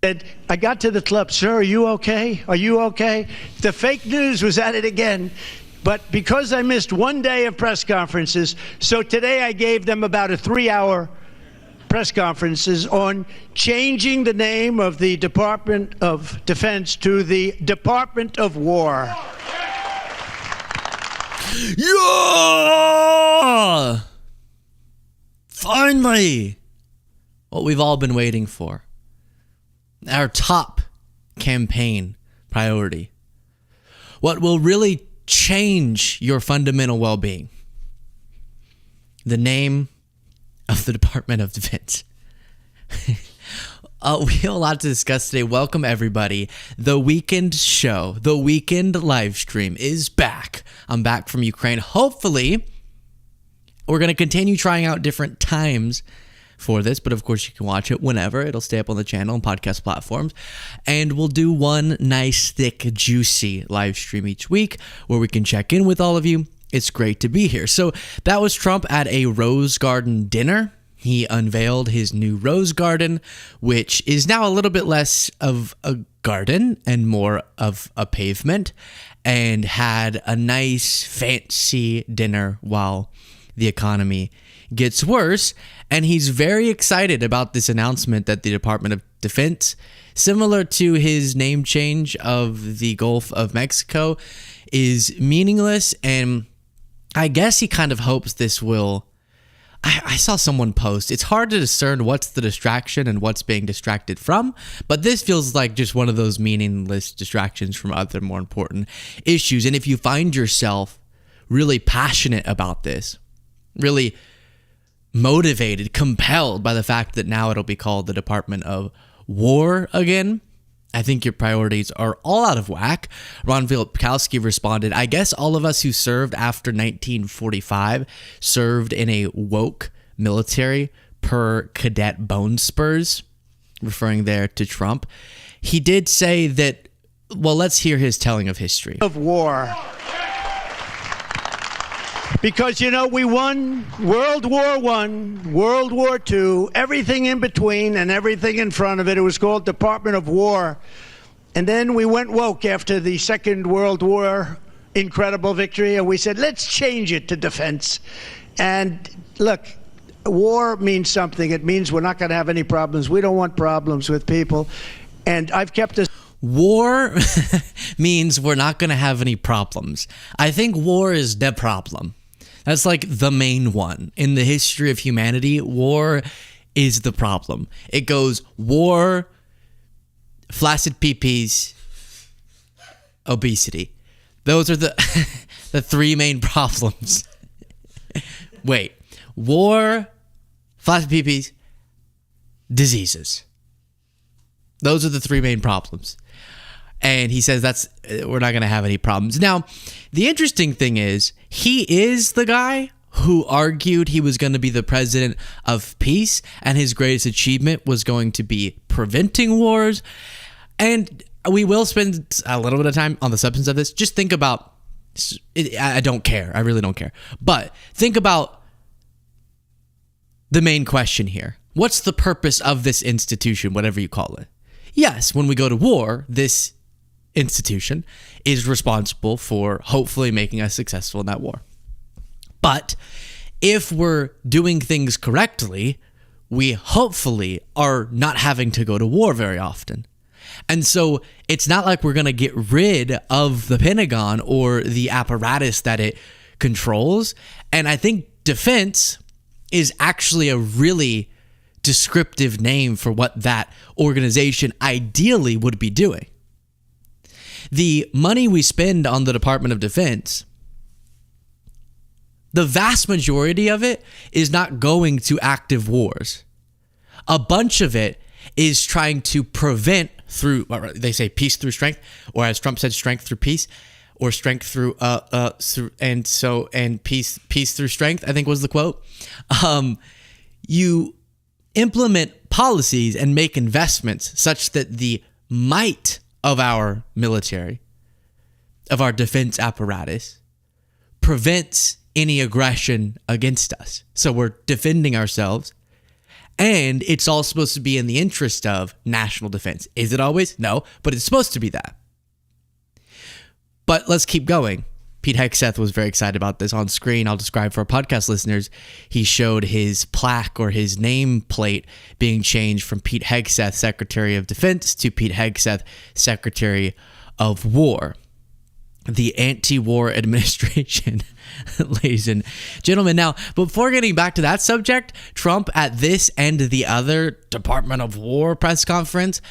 said, I got to the club, sir, are you okay? Are you okay? The fake news was at it again. But because I missed one day of press conferences, so today I gave them about a 3-hour press conferences on changing the name of the Department of Defense to the Department of War. Yeah! Finally! What we've all been waiting for. Our top campaign priority. What will really change your fundamental well-being. The name of the Department of Defense. We have a lot to discuss today. Welcome, everybody. The weekend show, the weekend live stream is back. I'm back from Ukraine. Hopefully, we're going to continue trying out different times for this, but of course you can watch it whenever. It'll stay up on the channel and podcast platforms. And we'll do one nice, thick, juicy live stream each week where we can check in with all of you. It's great to be here. So that was Trump at a Rose Garden dinner. He unveiled his new Rose Garden, which is now a little bit less of a garden and more of a pavement, and had a nice, fancy dinner while the economy gets worse. And he's very excited about this announcement that the Department of Defense, similar to his name change of the Gulf of Mexico, is meaningless. And I guess he kind of hopes this will... I saw someone post, it's hard to discern what's the distraction and what's being distracted from, but this feels like just one of those meaningless distractions from other more important issues. And if you find yourself really passionate about this, really motivated, compelled by the fact that now it'll be called the Department of War again, I think your priorities are all out of whack. Ron Vilipkowski responded, I guess all of us who served after 1945 served in a woke military per Cadet Bone Spurs, referring there to Trump. He did say that, well, let's hear his telling of history. Of war. Because, you know, we won World War I, World War II, everything in between and everything in front of it. It was called Department of War. And then we went woke after the Second World War, incredible victory, and we said, let's change it to defense. And look, war means something. It means we're not going to have any problems. We don't want problems with people. And I've kept us. War means we're not going to have any problems. I think war is the problem. That's like the main one. In the history of humanity, war is the problem. It goes war, flaccid peepees, obesity. Those are the the three main problems. Wait. War, flaccid peepees, diseases. Those are the three main problems. And he says we're not going to have any problems. Now, the interesting thing is, he is the guy who argued he was going to be the president of peace, and his greatest achievement was going to be preventing wars. And we will spend a little bit of time on the substance of this. Just think about it. I don't care. I really don't care. But think about the main question here. What's the purpose of this institution, whatever you call it? Yes, when we go to war, this institution is responsible for hopefully making us successful in that war. But if we're doing things correctly, we hopefully are not having to go to war very often. And so it's not like we're going to get rid of the Pentagon or the apparatus that it controls. And I think defense is actually a really descriptive name for what that organization ideally would be doing. The money we spend on the Department of Defense, the vast majority of it is not going to active wars. A bunch of it is trying to prevent through, they say peace through strength, or as Trump said, strength through peace, or strength through peace through strength, I think was the quote. You implement policies and make investments such that the might of our military, of our defense apparatus, prevents any aggression against us. So we're defending ourselves, And it's all supposed to be in the interest of national defense. Is it always? No, but it's supposed to be that. But let's keep going. Pete Hegseth was very excited about this on screen. I'll describe for our podcast listeners. He showed his plaque or his nameplate being changed from Pete Hegseth, Secretary of Defense, to Pete Hegseth, Secretary of War. The anti-war administration, ladies and gentlemen. Now, before getting back to that subject, Trump at this and the other Department of War press conference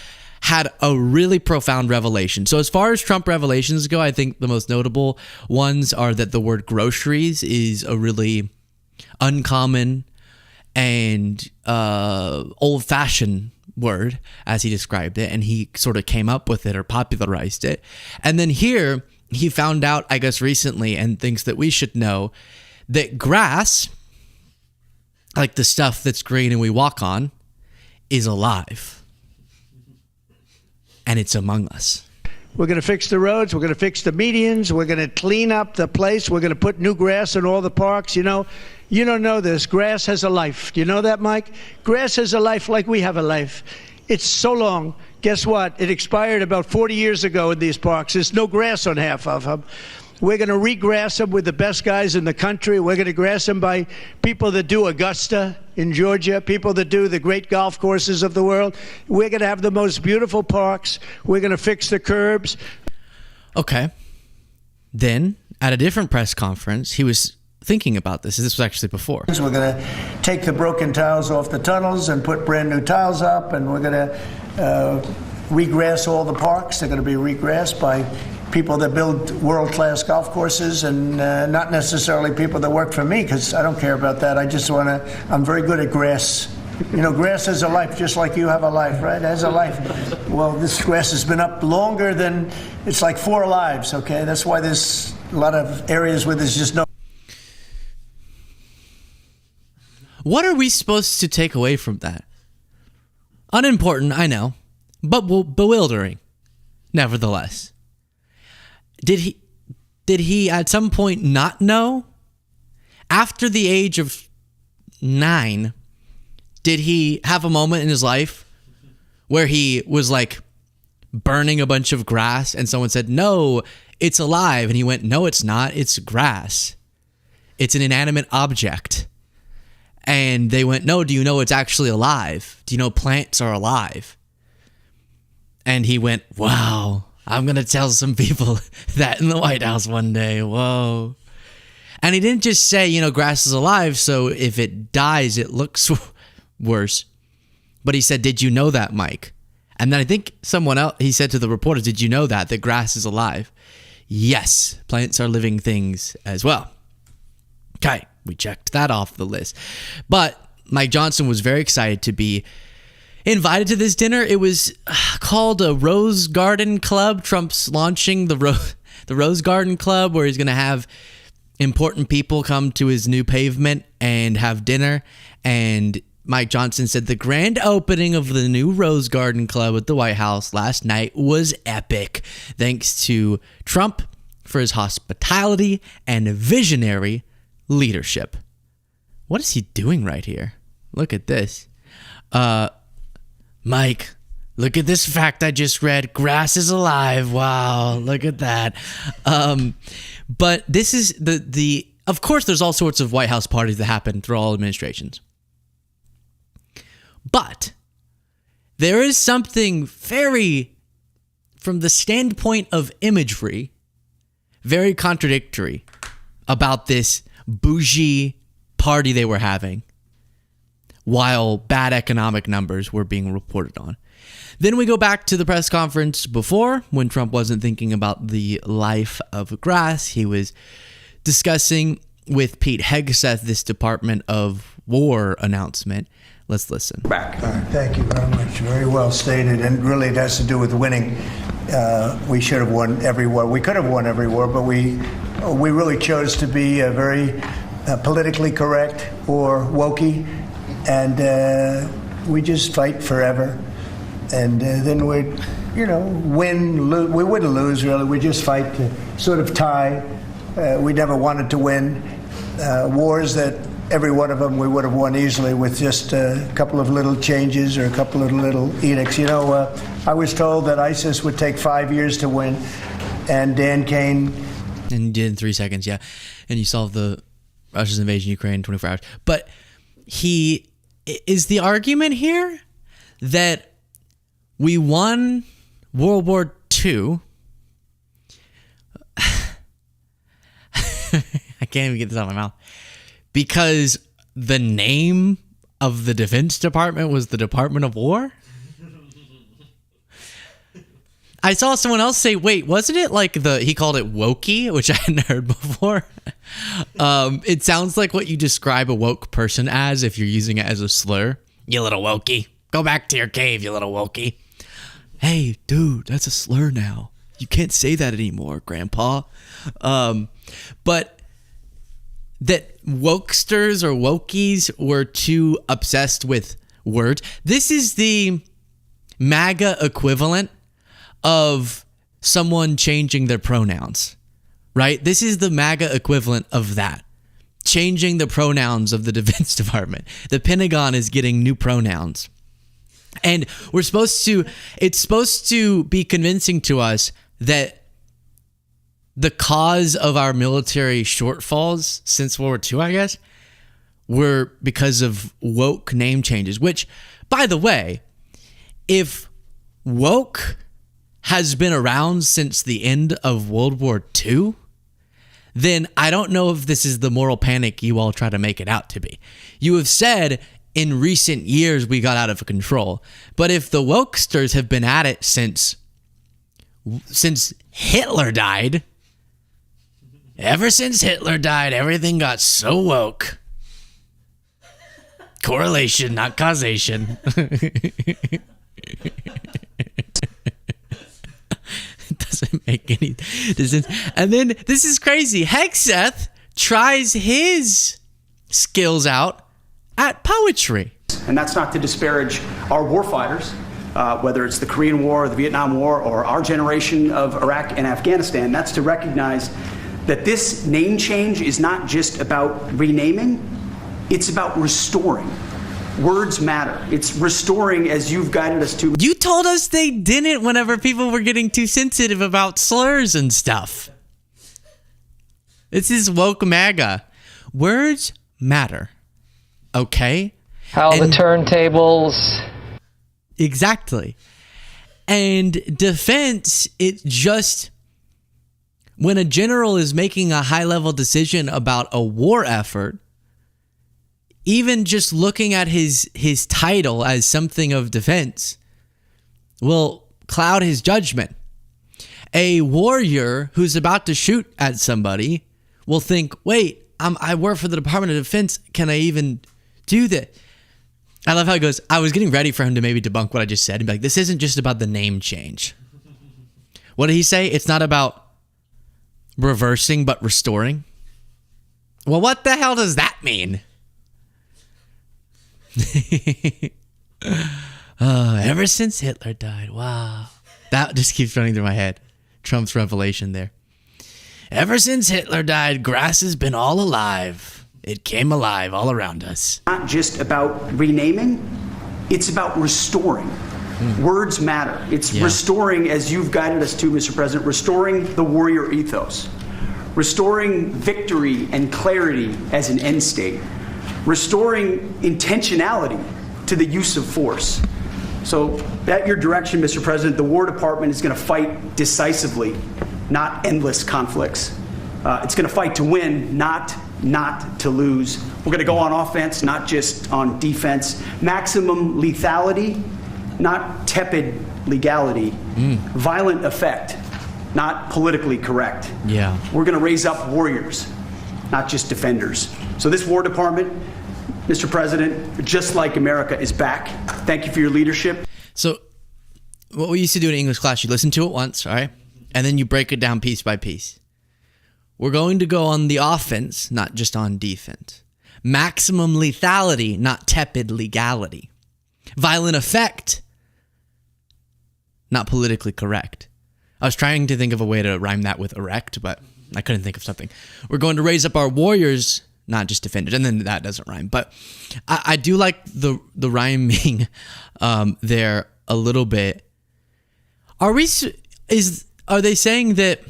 had a really profound revelation. So as far as Trump revelations go, I think the most notable ones are that the word groceries is a really uncommon and old-fashioned word, as he described it, and he sort of came up with it or popularized it. And then here, he found out, I guess recently, and things that we should know, that grass, like the stuff that's green and we walk on, is alive. And it's among us. We're going to fix the roads. We're going to fix the medians. We're going to clean up the place. We're going to put new grass in all the parks. You know, you don't know this. Grass has a life. Do you know that, Mike? Grass has a life like we have a life. It's so long. Guess what? It expired about 40 years ago in these parks. There's no grass on half of them. We're going to regrass them with the best guys in the country. We're going to grass them by people that do Augusta in Georgia, people that do the great golf courses of the world. We're going to have the most beautiful parks. We're going to fix the curbs. Okay. Then, at a different press conference, he was thinking about this. This was actually before. We're going to take the broken tiles off the tunnels and put brand new tiles up, and we're going to regrass all the parks. They're going to be regrassed by people that build world-class golf courses, and not necessarily people that work for me, because I don't care about that. I just want to, I'm very good at grass. You know, grass has a life, just like you have a life, right? It has a life. Well, this grass has been up longer than, it's like 4 lives, okay? That's why there's a lot of areas where there's just no. What are we supposed to take away from that? Unimportant, I know, but bewildering, nevertheless. Did he at some point not know? After the age of 9, did he have a moment in his life where he was like burning a bunch of grass and someone said, "No, it's alive," and he went, "No, it's not. It's grass. It's an inanimate object." And they went, "No, do you know it's actually alive? Do you know plants are alive?" And he went, "Wow, I'm going to tell some people that in the White House one day. Whoa." And he didn't just say, you know, grass is alive, so if it dies, it looks worse. But he said, "Did you know that, Mike?" And then I think someone else, he said to the reporters, "Did you know that grass is alive?" Yes, plants are living things as well. Okay, we checked that off the list. But Mike Johnson was very excited to be invited to this dinner. It was called a Rose Garden Club. Trump's launching the Rose Garden Club, where he's going to have important people come to his new pavement and have dinner. And Mike Johnson said the grand opening of the new Rose Garden Club at the White House last night was epic, thanks to Trump for his hospitality and visionary leadership. What is he doing right here? Look at this. Mike, look at this fact I just read. Grass is alive. Wow, look at that. But this is the of course, there's all sorts of White House parties that happen through all administrations. But there is something very, from the standpoint of imagery, very contradictory about this bougie party they were having while bad economic numbers were being reported on. Then we go back to the press conference before, when Trump wasn't thinking about the life of grass. He was discussing with Pete Hegseth this Department of War announcement. Let's listen. Back. Thank you very much. Very well stated. And really it has to do with winning. We should have won every war. We could have won every war, but we really chose to be very politically correct or wokey. And we just fight forever. And then we'd, win, lose. We wouldn't lose, really. We just fight to sort of tie. We never wanted to win. Wars that every one of them we would have won easily with just a couple of little changes or a couple of little edicts. You know, I was told that ISIS would take 5 years to win, and Dan Kane... And you did in 3 seconds, yeah. And you solved the Russia's invasion of Ukraine in 24 hours. But is the argument here that we won World War II... I can't even get this out of my mouth. Because the name of the Defense Department was the Department of War? I saw someone else say, wait, wasn't it like he called it wokey, which I hadn't heard before. It sounds like what you describe a woke person as if you're using it as a slur. You little wokey. Go back to your cave, you little wokey. Hey, dude, that's a slur now. You can't say that anymore, Grandpa. But that wokesters or wokies were too obsessed with words. This is the MAGA equivalent of someone changing their pronouns, right? This is the MAGA equivalent of that. Changing the pronouns of the Defense Department. The Pentagon is getting new pronouns. And it's supposed to be convincing to us that the cause of our military shortfalls since World War II, I guess, were because of woke name changes. Which, by the way, if woke has been around since the end of World War II, then I don't know if this is the moral panic you all try to make it out to be. You have said in recent years we got out of control. But if the wokesters have been at it since Hitler died... Ever since Hitler died, everything got so woke. Correlation, not causation. It doesn't make any sense. And then, this is crazy. Hegseth tries his skills out at poetry. And that's not to disparage our warfighters, whether it's the Korean War, or the Vietnam War, or our generation of Iraq and Afghanistan. That's to recognize that this name change is not just about renaming, it's about restoring. Words matter. It's restoring as you've guided us to. You told us they didn't whenever people were getting too sensitive about slurs and stuff. This is woke MAGA. Words matter. Okay? How the turntables. Exactly. And defense, it just... When a general is making a high-level decision about a war effort, even just looking at his title as something of defense will cloud his judgment. A warrior who's about to shoot at somebody will think, wait, I work for the Department of Defense. Can I even do that? I love how he goes, I was getting ready for him to maybe debunk what I just said and be like, this isn't just about the name change. What did he say? It's not about reversing but restoring. Well, what the hell does that mean? Ever since Hitler died. Wow. That just keeps running through my head. Trump's revelation there. Ever since Hitler died, grass has been all alive. It came alive all around us. Not just about renaming, it's about restoring. Words matter. It's restoring, as you've guided us to, Mr. President, restoring the warrior ethos, restoring victory and clarity as an end state, restoring intentionality to the use of force. So at your direction, Mr. President, the War Department is going to fight decisively, not endless conflicts. It's going to fight to win, not to lose. We're going to go on offense, not just on defense. Maximum lethality, not tepid legality. Violent effect, not politically correct. Yeah. We're going to raise up warriors, not just defenders. So this War Department, Mr. President, just like America, is back. Thank you for your leadership. So what we used to do in English class, you listen to it once, all right? And then you break it down piece by piece. We're going to go on the offense, not just on defense. Maximum lethality, not tepid legality. Violent effect, not politically correct. I was trying to think of a way to rhyme that with erect, but I couldn't think of something. We're going to raise up our warriors, not just defended. And then that doesn't rhyme. But I do like the rhyming there a little bit. Are they saying that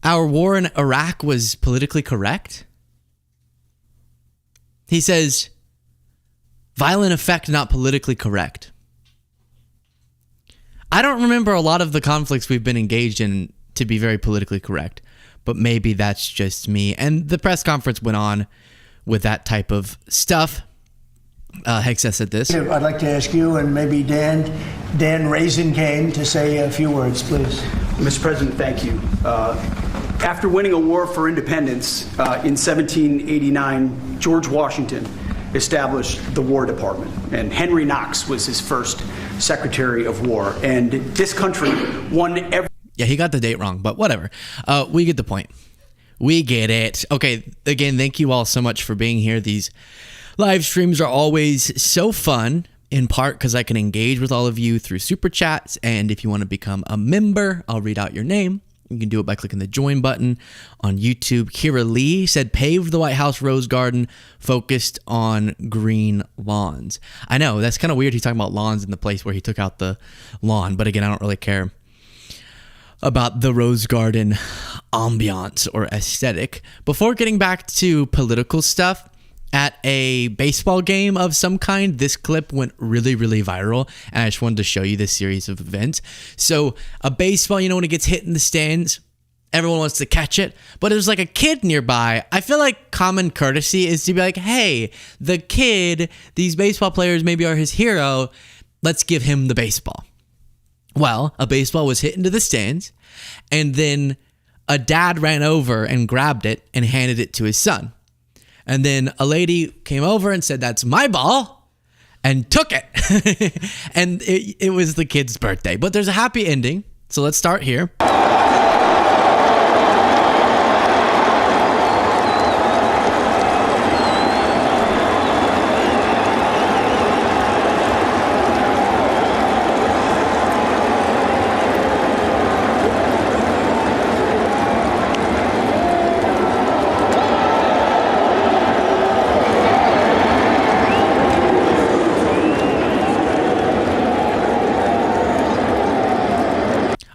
our war in Iraq was politically correct? He says, violent effect, not politically correct. I don't remember a lot of the conflicts we've been engaged in to be very politically correct, but maybe that's just me. And the press conference went on with that type of stuff. Hexa said this. I'd like to ask you and maybe Dan Raisin came to say a few words, please. Mr. President, thank you. After winning a war for independence in 1789, George Washington established the War Department, and Henry Knox was his first Secretary of War. And this country won every... Yeah, he got the date wrong, but whatever. We get the point. We get it. Okay, again, thank you all so much for being here. These live streams are always so fun, in part because I can engage with all of you through super chats. And if you want to become a member, I'll read out your name. You can do it by clicking the join button on YouTube. Kira Lee said, paved the White House Rose Garden, focused on green lawns. I know, that's kind of weird. He's talking about lawns in the place where he took out the lawn. But again, I don't really care about the Rose Garden ambiance or aesthetic. Before getting back to political stuff, at a baseball game of some kind, this clip went really, really viral, and I just wanted to show you this series of events. So a baseball, when it gets hit in the stands, everyone wants to catch it, but there's like a kid nearby. I feel like common courtesy is to be like, hey, the kid, these baseball players maybe are his hero, let's give him the baseball. Well, a baseball was hit into the stands, and then a dad ran over and grabbed it and handed it to his son. And then a lady came over and said, that's my ball, and took it. And it was the kid's birthday. But there's a happy ending. So let's start here.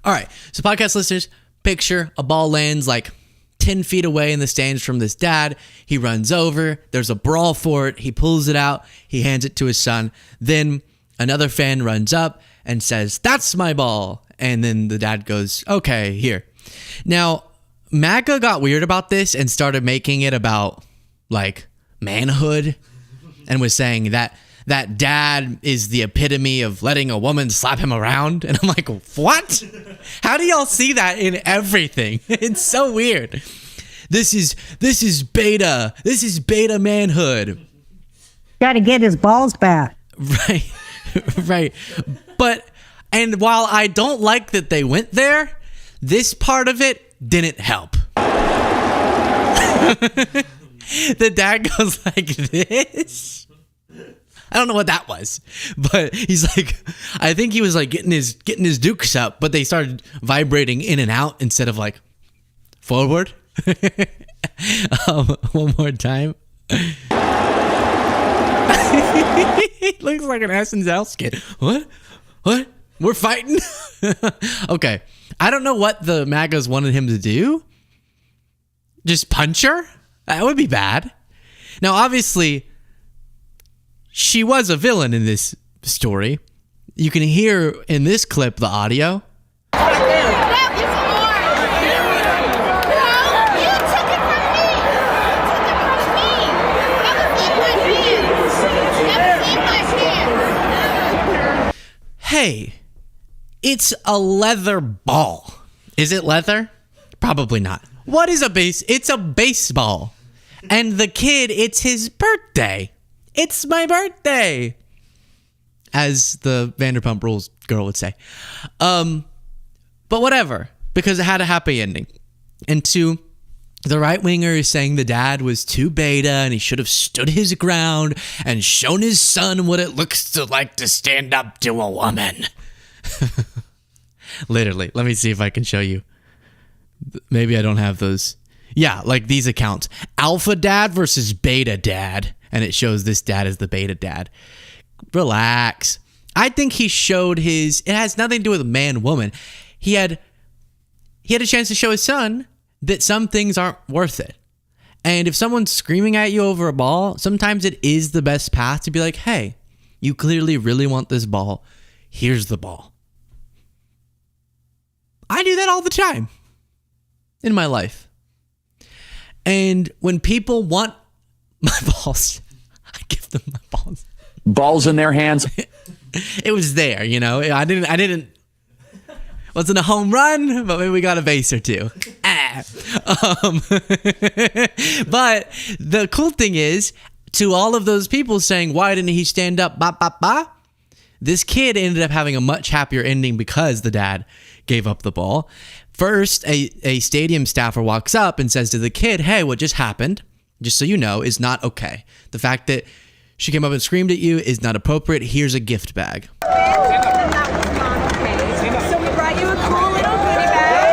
All right, so podcast listeners, picture a ball lands like 10 feet away in the stands from this dad. He runs over. There's a brawl for it. He pulls it out. He hands it to his son. Then another fan runs up and says, that's my ball. And then the dad goes, okay, here. Now, MAGA got weird about this and started making it about, like, manhood and was saying that dad is the epitome of letting a woman slap him around. And I'm like, what? How do y'all see that in everything? It's so weird. This is beta. This is beta manhood. Got to get his balls back. Right. Right. But, and while I don't like that they went there, this part of it didn't help. The dad goes like this. I don't know what that was, but he's like, I think he was like getting his dukes up, but they started vibrating in and out instead of like forward. One more time. He looks like an SNL skit. What? We're fighting? Okay. I don't know what the MAGAs wanted him to do. Just punch her? That would be bad. Now, obviously, she was a villain in this story. You can hear in this clip the audio. Hey, it's a leather ball. Is it leather? Probably not. What is a base? It's a baseball. And the kid, it's his birthday. It's my birthday, as the Vanderpump Rules girl would say. But whatever, because it had a happy ending. And to the right-winger is saying the dad was too beta and he should have stood his ground and shown his son what it looks like to stand up to a woman. Literally. Let me see if I can show you. Maybe I don't have those Yeah, like these accounts. Alpha dad versus beta dad. And it shows this dad as the beta dad. Relax. I think he showed it has nothing to do with man, woman. He had a chance to show his son that some things aren't worth it. And if someone's screaming at you over a ball, sometimes it is the best path to be like, hey, you clearly really want this ball. Here's the ball. I do that all the time in my life. And when people want my balls, I give them my balls. Balls in their hands. It was there, you know. I didn't. Wasn't a home run, but maybe we got a base or two. But the cool thing is, to all of those people saying, why didn't he stand up? Ba, ba, ba? This kid ended up having a much happier ending because the dad gave up the ball. First, a stadium staffer walks up and says to the kid, hey, what just happened, just so you know, is not okay. The fact that she came up and screamed at you is not appropriate. Here's a gift bag. So we brought you a cool little goodie bag.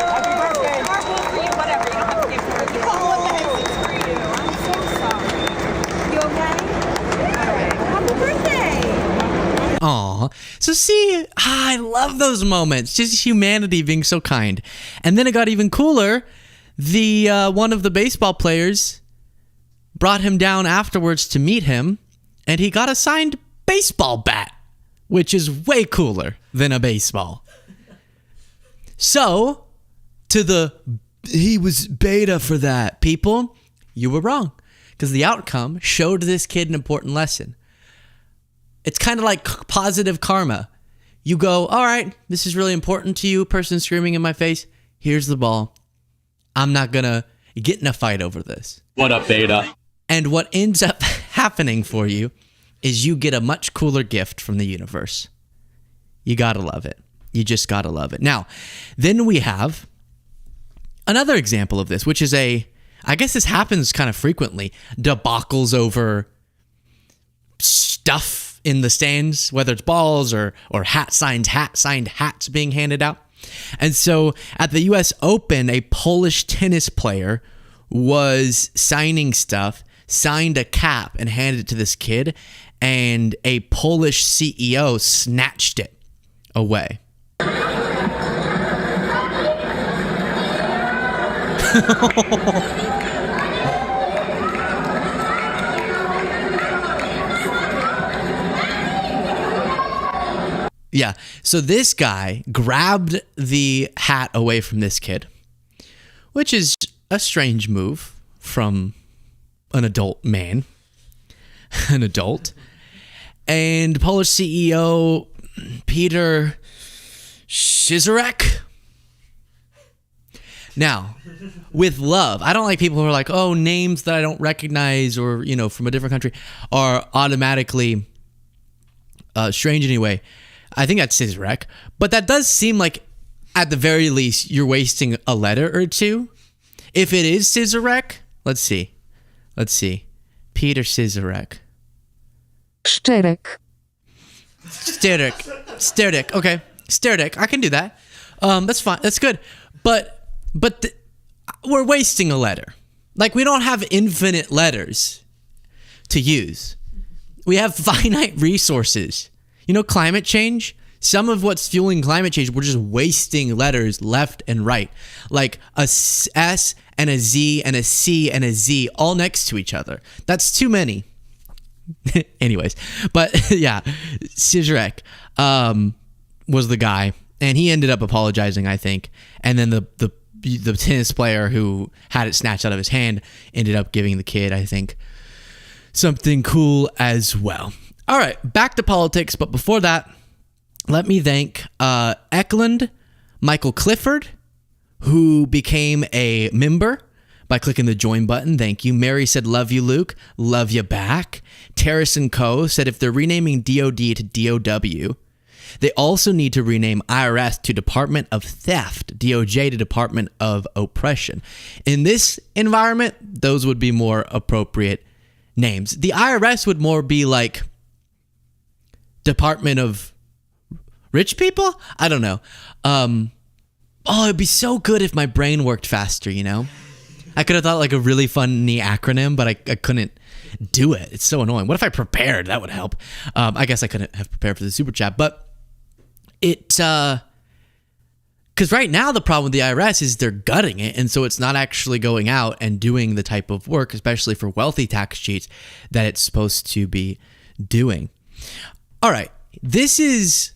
Happy birthday. Marble for you, whatever. You don't have to give her a gift. Oh, what the heck is for you? I'm so sorry. You okay? All right. Happy birthday. Aw. So see, I love those moments. Just humanity being so kind. And then it got even cooler. One of the baseball players brought him down afterwards to meet him, and he got a signed baseball bat, which is way cooler than a baseball. So, he was beta for that, people, you were wrong, because the outcome showed this kid an important lesson. It's kind of like positive karma. You go, all right, this is really important to you, person screaming in my face, here's the ball. I'm not going to get in a fight over this. What up, beta? And what ends up happening for you is you get a much cooler gift from the universe. You got to love it. You just got to love it. Now, then we have another example of this, which is I guess this happens kind of frequently, debacles over stuff in the stands, whether it's balls or signed hats being handed out. And so at the US Open, a Polish tennis player was signing stuff, signed a cap and handed it to this kid, and a Polish CEO snatched it away. Yeah, so this guy grabbed the hat away from this kid, which is a strange move from an adult man, an adult. And Polish CEO Peter Szizarek. Now, with love, I don't like people who are like, oh, names that I don't recognize or, you know, from a different country are automatically strange anyway. I think that's Szizarek, but that does seem like, at the very least, you're wasting a letter or two. If it is Szizarek, let's see. Peter Szizarek. Sterek. Okay, Sterek. I can do that. That's fine. That's good. But we're wasting a letter. Like, we don't have infinite letters to use. We have finite resources. You know, climate change, some of what's fueling climate change, we're just wasting letters left and right. Like a S and a Z and a C and a Z all next to each other. That's too many. Anyways, but yeah, Szizarek was the guy, and he ended up apologizing, I think. And then the tennis player who had it snatched out of his hand ended up giving the kid, I think, something cool as well. All right, back to politics, but before that, let me thank Eklund, Michael Clifford, who became a member by clicking the join button. Thank you. Mary said, love you, Luke. Love you back. Terrace & Co. said if they're renaming DOD to DOW, they also need to rename IRS to Department of Theft, DOJ to Department of Oppression. In this environment, those would be more appropriate names. The IRS would more be like Department of Rich People? I don't know. Oh, it'd be so good if my brain worked faster, you know? I could have thought like a really funny acronym, but I couldn't do it. It's so annoying. What if I prepared? That would help. I guess I couldn't have prepared for the super chat, but because right now the problem with the IRS is they're gutting it, and so it's not actually going out and doing the type of work, especially for wealthy tax cheats, that it's supposed to be doing. All right, this is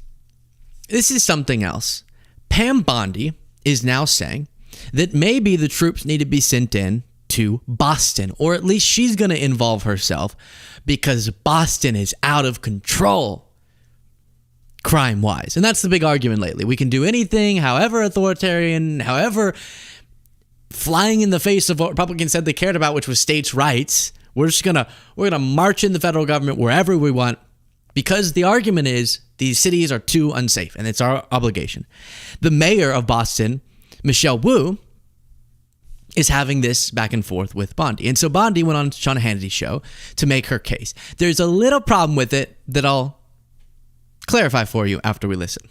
something else. Pam Bondi is now saying that maybe the troops need to be sent in to Boston, or at least she's going to involve herself because Boston is out of control crime-wise. And that's the big argument lately. We can do anything, however authoritarian, however flying in the face of what Republicans said they cared about, which was states' rights. We're gonna march in the federal government wherever we want, because the argument is these cities are too unsafe, and it's our obligation. The mayor of Boston, Michelle Wu, is having this back and forth with Bondi. And so Bondi went on Sean Hannity's show to make her case. There's a little problem with it that I'll clarify for you after we listen.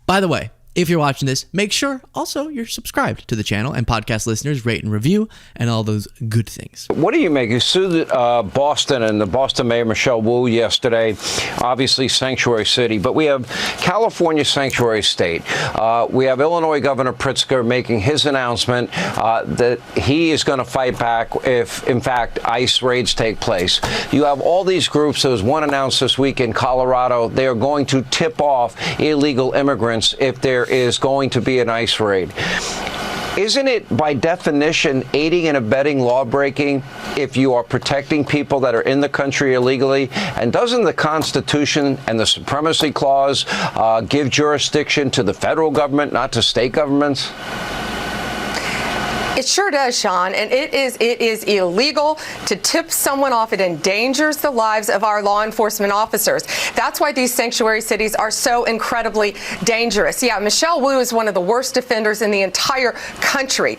By the way, if you're watching this, make sure also you're subscribed to the channel, and podcast listeners rate and review and all those good things. What do you make? You sued Boston and the Boston Mayor Michelle Wu yesterday, obviously sanctuary city, but we have California sanctuary state. We have Illinois Governor Pritzker making his announcement that he is going to fight back if, in fact, ICE raids take place. You have all these groups. There was one announced this week in Colorado. They are going to tip off illegal immigrants if there is going to be an ICE raid. Isn't it, by definition, aiding and abetting lawbreaking if you are protecting people that are in the country illegally? And doesn't the Constitution and the Supremacy Clause give jurisdiction to the federal government, not to state governments? It sure does, Sean, and it is illegal to tip someone off. It endangers the lives of our law enforcement officers. That's why these sanctuary cities are so incredibly dangerous. Yeah, Michelle Wu is one of the worst offenders in the entire country.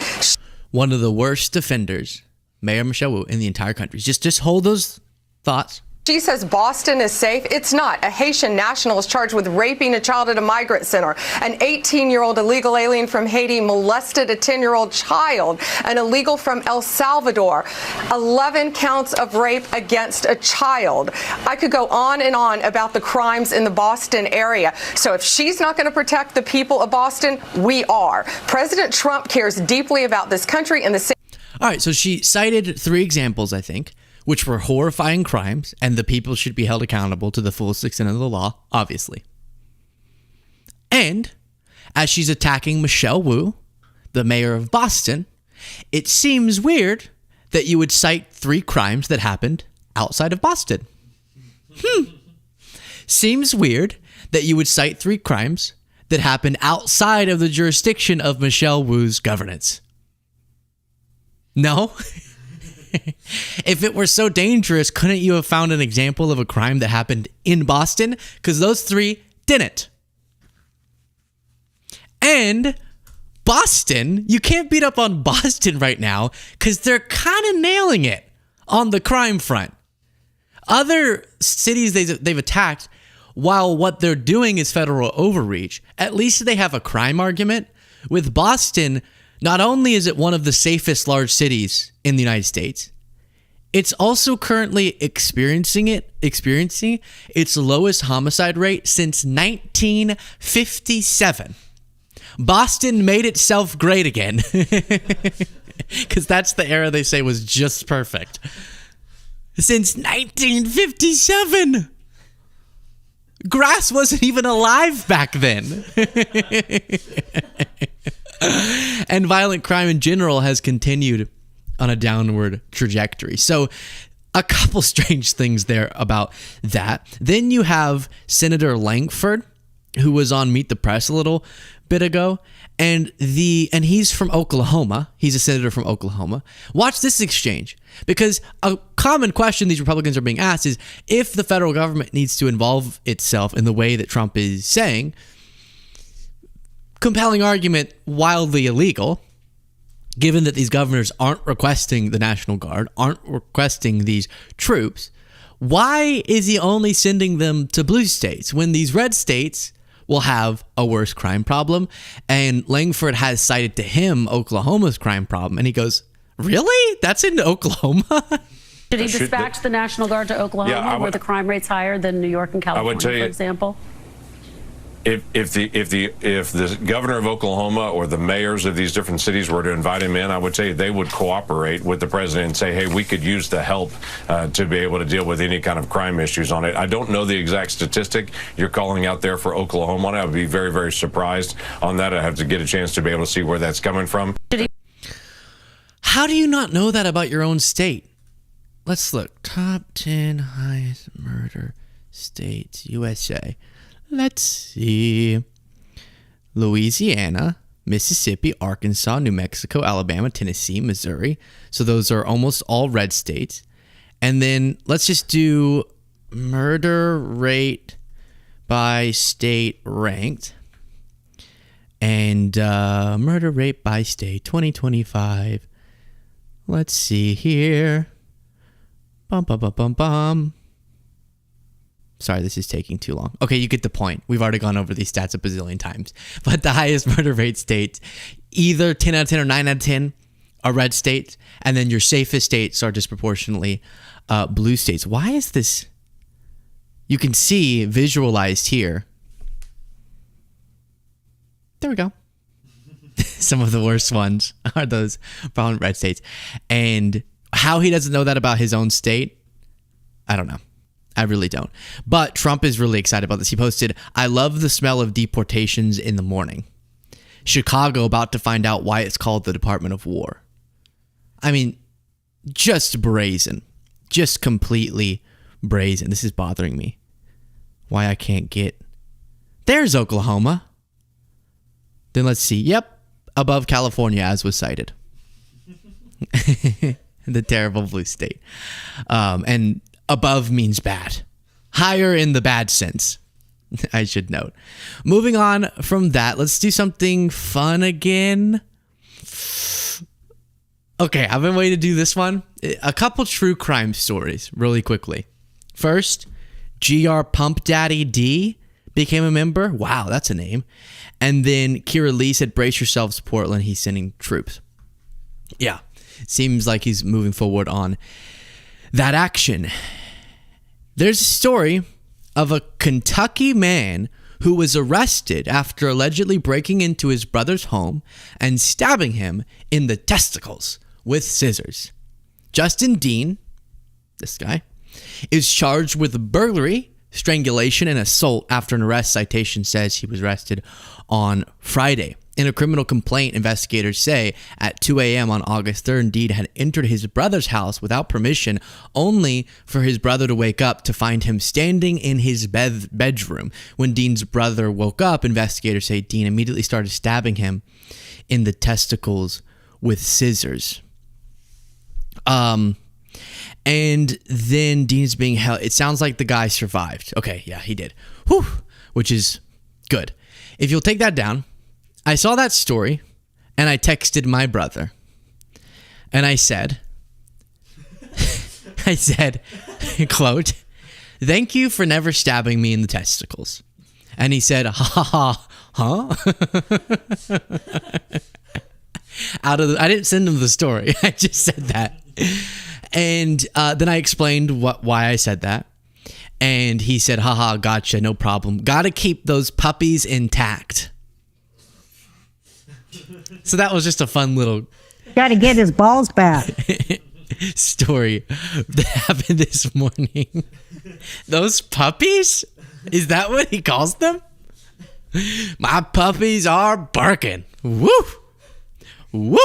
One of the worst offenders, Mayor Michelle Wu, in the entire country. Just hold those thoughts. She says Boston is safe. It's not. A Haitian national is charged with raping a child at a migrant center. An 18-year-old illegal alien from Haiti molested a 10-year-old child. An illegal from El Salvador. 11 counts of rape against a child. I could go on and on about the crimes in the Boston area. So if she's not going to protect the people of Boston, we are. President Trump cares deeply about this country and the... All right, so she cited 3 examples, I think, which were horrifying crimes, and the people should be held accountable to the fullest extent of the law, obviously. And as she's attacking Michelle Wu, the mayor of Boston, it seems weird that you would cite 3 crimes that happened outside of Boston. Seems weird that you would cite 3 crimes that happened outside of the jurisdiction of Michelle Wu's governance. No? If it were so dangerous, couldn't you have found an example of a crime that happened in Boston? Because those 3 didn't. And Boston, you can't beat up on Boston right now because they're kind of nailing it on the crime front. Other cities they've attacked, while what they're doing is federal overreach, at least they have a crime argument. With Boston, not only is it one of the safest large cities in the United States, it's also currently experiencing its lowest homicide rate since 1957. Boston made itself great again, because that's the era they say was just perfect. Since 1957! Grass wasn't even alive back then. And violent crime in general has continued on a downward trajectory. So a couple strange things there about that. Then you have Senator Langford, who was on Meet the Press a little bit ago, and he's from Oklahoma. He's a senator from Oklahoma. Watch this exchange, because a common question these Republicans are being asked is, if the federal government needs to involve itself in the way that Trump is saying, compelling argument, wildly illegal, given that these governors aren't requesting the National Guard, aren't requesting these troops, why is he only sending them to blue states when these red states will have a worse crime problem. And Langford has cited to him Oklahoma's crime problem. And he goes, really? That's in Oklahoma? Should he dispatch the National Guard to Oklahoma, where the crime rate's higher than New York and California, for example? If the governor of Oklahoma or the mayors of these different cities were to invite him in, I would say they would cooperate with the president and say, hey, we could use the help to be able to deal with any kind of crime issues on it. I don't know the exact statistic you're calling out there for Oklahoma. I would be very, very surprised on that. I have to get a chance to be able to see where that's coming from. How do you not know that about your own state? Let's look. Top 10 highest murder states, USA. Let's see. Louisiana, Mississippi, Arkansas, New Mexico, Alabama, Tennessee, Missouri. So those are almost all red states. And then let's just do murder rate by state ranked. And murder rate by state 2025. Let's see here. Bum. Sorry, this is taking too long. Okay, you get the point. We've already gone over these stats a bazillion times. But the highest murder rate states, either 10 out of 10 or 9 out of 10 are red states. And then your safest states are disproportionately blue states. Why is this? You can see visualized here. There we go. Some of the worst ones are those prominent red states. And how he doesn't know that about his own state, I don't know. I really don't. But Trump is really excited about this. He posted, I love the smell of deportations in the morning. Chicago about to find out why it's called the Department of War. I mean, just brazen. Just completely brazen. This is bothering me. Why I can't get... There's Oklahoma. Then let's see. Yep. Above California, as was cited. The terrible blue state. And above means bad. Higher in the bad sense, I should note. Moving on from that, let's do something fun again. Okay, I've been waiting to do this one. A couple true crime stories really quickly. First, GR Pump Daddy D became a member. Wow, that's a name. And then Kira Lee said, brace yourselves, Portland. He's sending troops. Yeah, seems like he's moving forward on that action. There's a story of a Kentucky man who was arrested after allegedly breaking into his brother's home and stabbing him in the testicles with scissors. Justin Dean, this guy, is charged with burglary, strangulation, and assault after an arrest citation says he was arrested on Friday. In a criminal complaint, investigators say at 2 a.m. on August 3rd, Dean had entered his brother's house without permission, only for his brother to wake up to find him standing in his bedroom. When Dean's brother woke up, investigators say Dean immediately started stabbing him in the testicles with scissors. And then Dean's being held. It sounds like the guy survived. Okay, yeah, he did. Whew, which is good. If you'll take that down, I saw that story and I texted my brother and I said, quote, thank you for never stabbing me in the testicles. And he said, ha ha, huh? I didn't send him the story. I just said that. And then I explained why I said that. And he said, haha, gotcha, no problem. Gotta keep those puppies intact. So that was just a fun little... Gotta get his balls back. story that happened this morning. Those puppies? Is that what he calls them? My puppies are barking. Woo! Woo!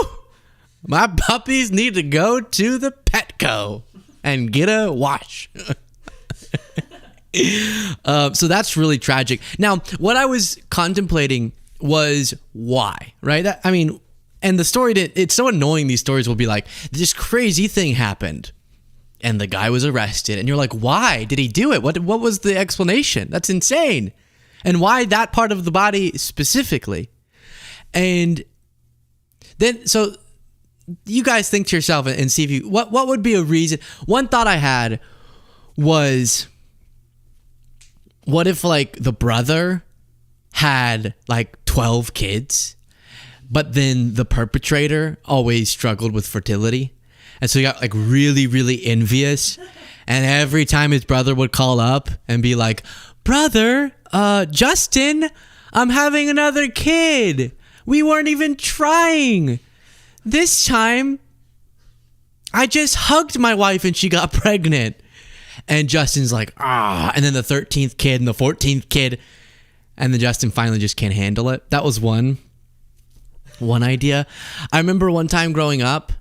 My puppies need to go to the Petco and get a wash. So that's really tragic. Now, what I was contemplating was why, right? I mean, and the story it's so annoying. These stories will be like, this crazy thing happened and the guy was arrested. And you're like, why did he do it? What was the explanation? That's insane. And why that part of the body specifically? And then, so you guys think to yourself and see if you, what would be a reason? One thought I had was, what if like the brother had like 12 kids, but then the perpetrator always struggled with fertility. And so he got like really, really envious. And every time his brother would call up and be like, brother, Justin, I'm having another kid. We weren't even trying. This time, I just hugged my wife and she got pregnant. And Justin's like, and then the 13th kid and the 14th kid. And then Justin finally just can't handle it. That was one idea. I remember one time growing up,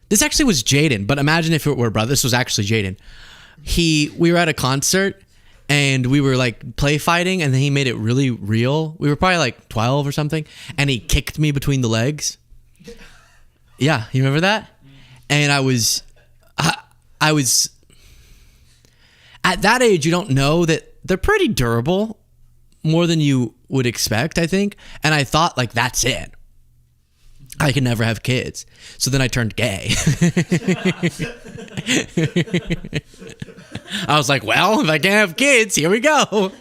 this actually was Jaden, but imagine if it were brother. This was actually Jaden. We were at a concert and we were like play fighting, and then he made it really real. We were probably like 12 or something, and he kicked me between the legs. Yeah, you remember that? And I was at that age, you don't know that they're pretty durable, more than you would expect, I think. And I thought like, that's it. I could never have kids. So then I turned gay. I was like, well, if I can't have kids, here we go.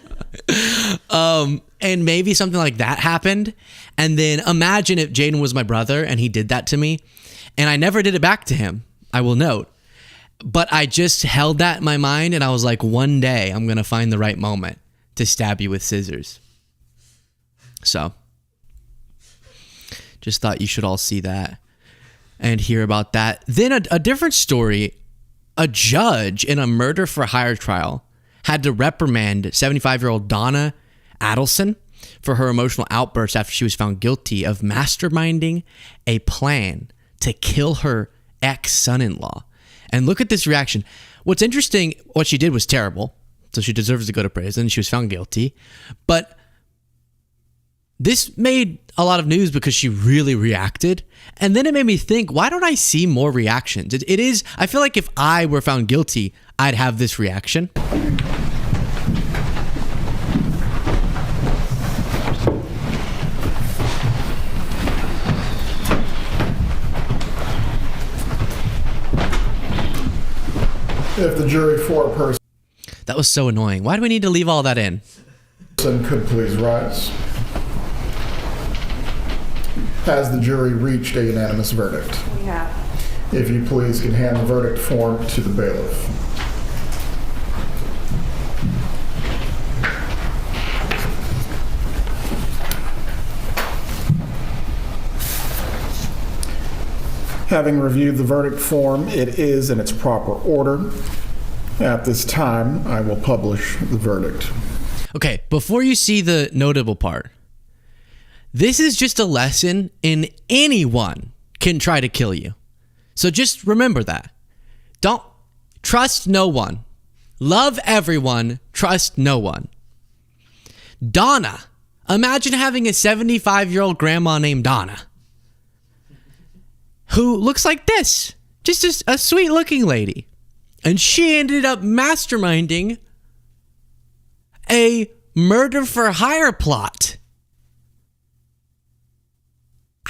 And maybe something like that happened. And then imagine if Jaden was my brother and he did that to me. And I never did it back to him, I will note. But I just held that in my mind, and I was like, one day I'm going to find the right moment to stab you with scissors. So just thought you should all see that and hear about that. Then a different story. A judge in a murder for hire trial had to reprimand 75-year-old Donna Adelson for her emotional outburst after she was found guilty of masterminding a plan to kill her ex-son-in-law. And look at this reaction. What's interesting, what she did was terrible, so she deserves to go to prison. She was found guilty. But this made a lot of news because she really reacted. And then it made me think, why don't I see more reactions? It is, I feel like if I were found guilty, I'd have this reaction. If the jury for a person. That was so annoying. Why do we need to leave all that in? Could please rise. Has the jury reached a unanimous verdict? We have. If you please can hand the verdict form to the bailiff. Having reviewed the verdict form, it is in its proper order. At this time, I will publish the verdict. Okay, before you see the notable part, this is just a lesson in anyone can try to kill you. So just remember that. Don't trust no one. Love everyone. Trust no one. Donna. Imagine having a 75-year-old grandma named Donna who looks like this. Just a sweet-looking lady. And she ended up masterminding a murder for hire plot.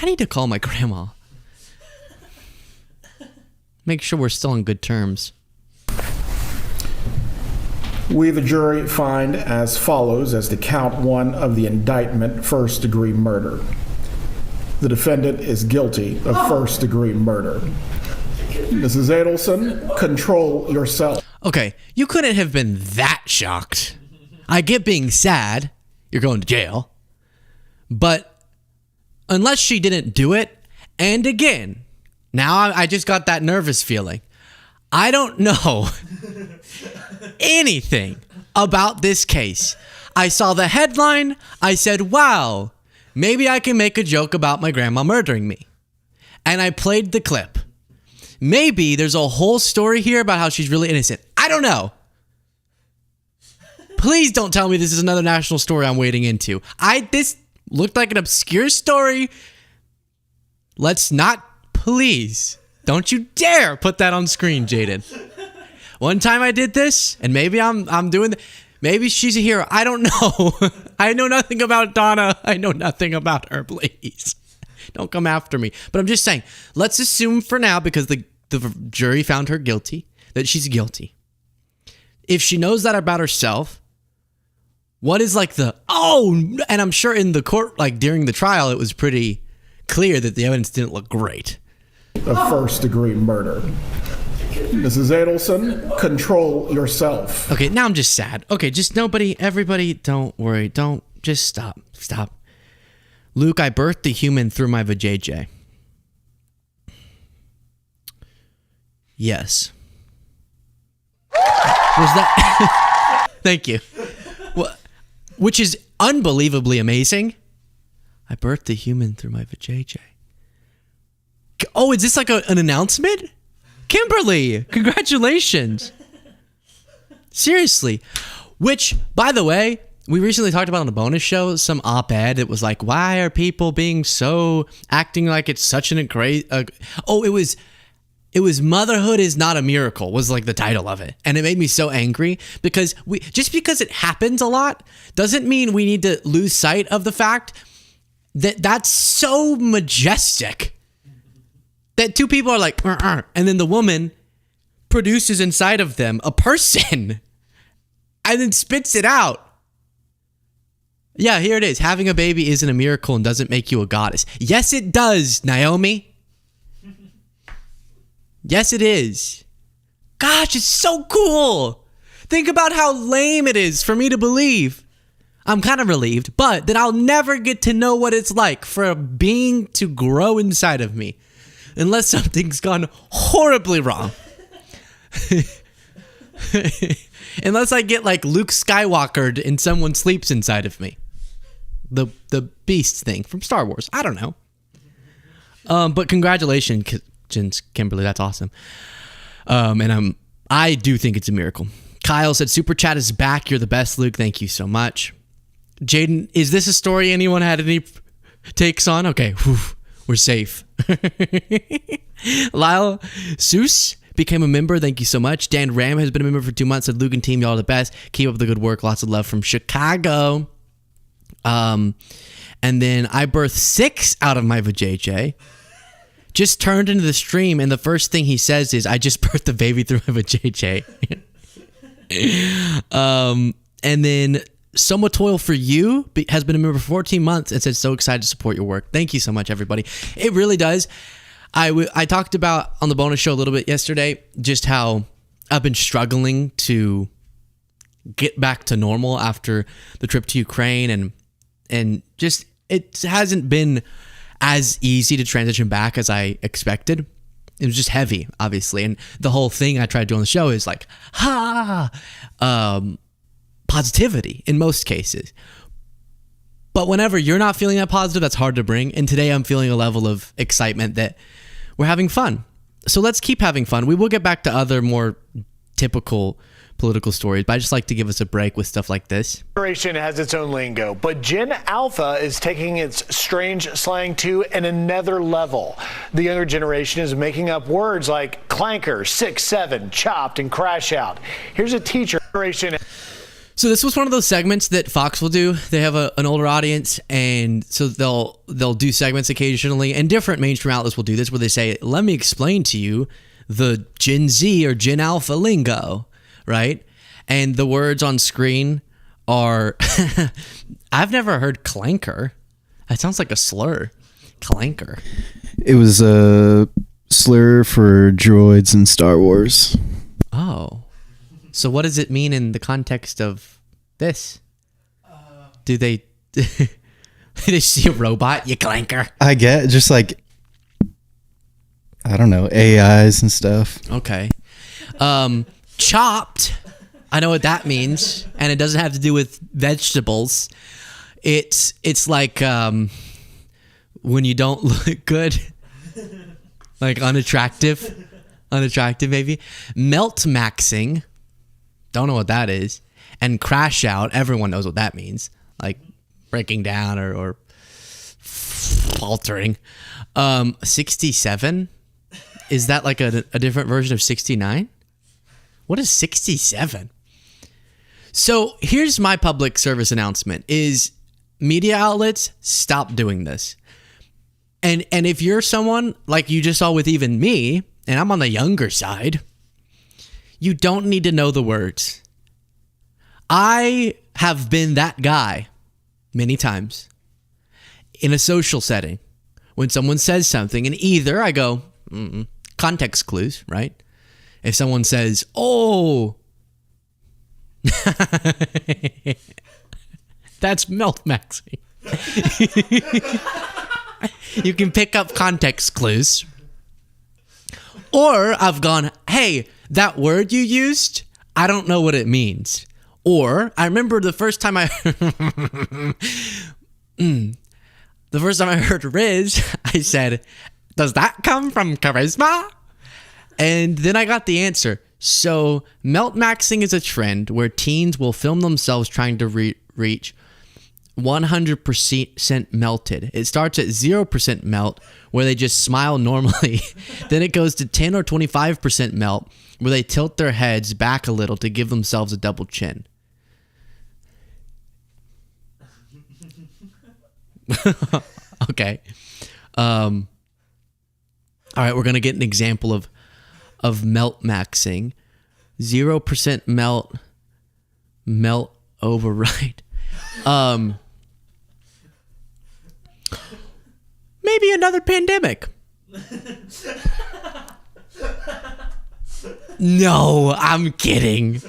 I need to call my grandma. Make sure we're still on good terms. We, the jury, find as follows as to count one of the indictment, first-degree murder. The defendant is guilty of first-degree murder. Mrs. Adelson, control yourself. Okay, you couldn't have been that shocked. I get being sad. You're going to jail. But unless she didn't do it, and again, now I just got that nervous feeling. I don't know anything about this case. I saw the headline. I said, wow, maybe I can make a joke about my grandma murdering me. And I played the clip. Maybe there's a whole story here about how she's really innocent. I don't know. Please don't tell me this is another national story I'm wading into. This looked like an obscure story. Let's not, please. Don't you dare put that on screen, Jaden. One time I did this, and maybe I'm doing maybe she's a hero. I don't know. I know nothing about Donna. I know nothing about her, please. Don't come after me. But I'm just saying, let's assume for now, because the jury found her guilty, that she's guilty. If she knows that about herself, What is like and I'm sure in the court, like during the trial, it was pretty clear that the evidence didn't look great. Of first-degree murder. Mrs. Adelson, control yourself. Okay, now I'm just sad. Okay, just everybody, don't worry. Just stop. Luke, I birthed the human through my vajayjay. Yes. Was that? Thank you. Which is unbelievably amazing. I birthed the human through my vajayjay. Oh, is this like an announcement? Kimberly, congratulations. Seriously. Which, by the way, we recently talked about on the bonus show, some op-ed. It was like, why are people being acting like it's such it was Motherhood is Not a Miracle was like the title of it. And it made me so angry because just because it happens a lot doesn't mean we need to lose sight of the fact that that's so majestic that two people are like, and then the woman produces inside of them a person and then spits it out. Yeah, here it is. Having a baby isn't a miracle and doesn't make you a goddess. Yes, it does, Naomi. Yes, it is. Gosh, it's so cool. Think about how lame it is for me to believe. I'm kind of relieved, but that I'll never get to know what it's like for a being to grow inside of me unless something's gone horribly wrong. Unless I get like Luke Skywalkered and someone sleeps inside of me. The beast thing from Star Wars. I don't know. But congratulations, Kimberly. That's awesome. And I do think it's a miracle. Kyle said, Super Chat is back. You're the best, Luke. Thank you so much. Jaden, is this a story anyone had any takes on? Okay, we're safe. Lyle Seuss became a member. Thank you so much. Dan Ram has been a member for 2 months. Said, Luke and team, y'all are the best. Keep up the good work. Lots of love from Chicago. And then I birthed 6 out of my vajayjay. Just turned into the stream, and the first thing he says is, I just birthed the baby through my vajayjay. And then Soma Toil for You has been a member for 14 months and said, so excited to support your work. Thank you so much, everybody. It really does. I talked about on the bonus show a little bit yesterday just how I've been struggling to get back to normal after the trip to Ukraine, and just it hasn't been as easy to transition back as I expected. It was just heavy, obviously. And the whole thing I try to do on the show is like, positivity in most cases. But whenever you're not feeling that positive, that's hard to bring. And today I'm feeling a level of excitement that we're having fun. So let's keep having fun. We will get back to other more typical political stories, but I just like to give us a break with stuff like this. Generation has its own lingo, but Gen Alpha is taking its strange slang to another level. The younger generation is making up words like clanker, 6-7, chopped, and crash out. Here's a teacher generation. So this was one of those segments that Fox will do. They have an older audience, and so they'll do segments occasionally, and different mainstream outlets will do this where they say, let me explain to you the Gen Z or Gen Alpha lingo. Right? And the words on screen are, I've never heard clanker. That sounds like a slur. Clanker. It was a slur for droids in Star Wars. Oh. So what does it mean in the context of this? Do they see a robot? You clanker. I get just like, I don't know, AIs and stuff. Okay. Chopped, I know what that means, and it doesn't have to do with vegetables. It's like when you don't look good, like unattractive maybe. Melt maxing, don't know what that is, and crash out. Everyone knows what that means, like breaking down or faltering. 67, is that like a different version of 69? What is 67? So here's my public service announcement is media outlets, stop doing this. And if you're someone like you just saw with even me, and I'm on the younger side, you don't need to know the words. I have been that guy many times in a social setting when someone says something, and either I go, context clues, right? If someone says, oh, that's melt maxing. You can pick up context clues. Or I've gone, hey, that word you used, I don't know what it means. Or I remember the first time I heard Riz, I said, does that come from charisma? And then I got the answer. So melt maxing is a trend where teens will film themselves trying to reach 100% melted. It starts at 0% melt, where they just smile normally. Then it goes to 10 or 25% melt, where they tilt their heads back a little to give themselves a double chin. Okay. All right, we're going to get an example of melt maxing. 0% melt override. Maybe another pandemic. No, I'm kidding.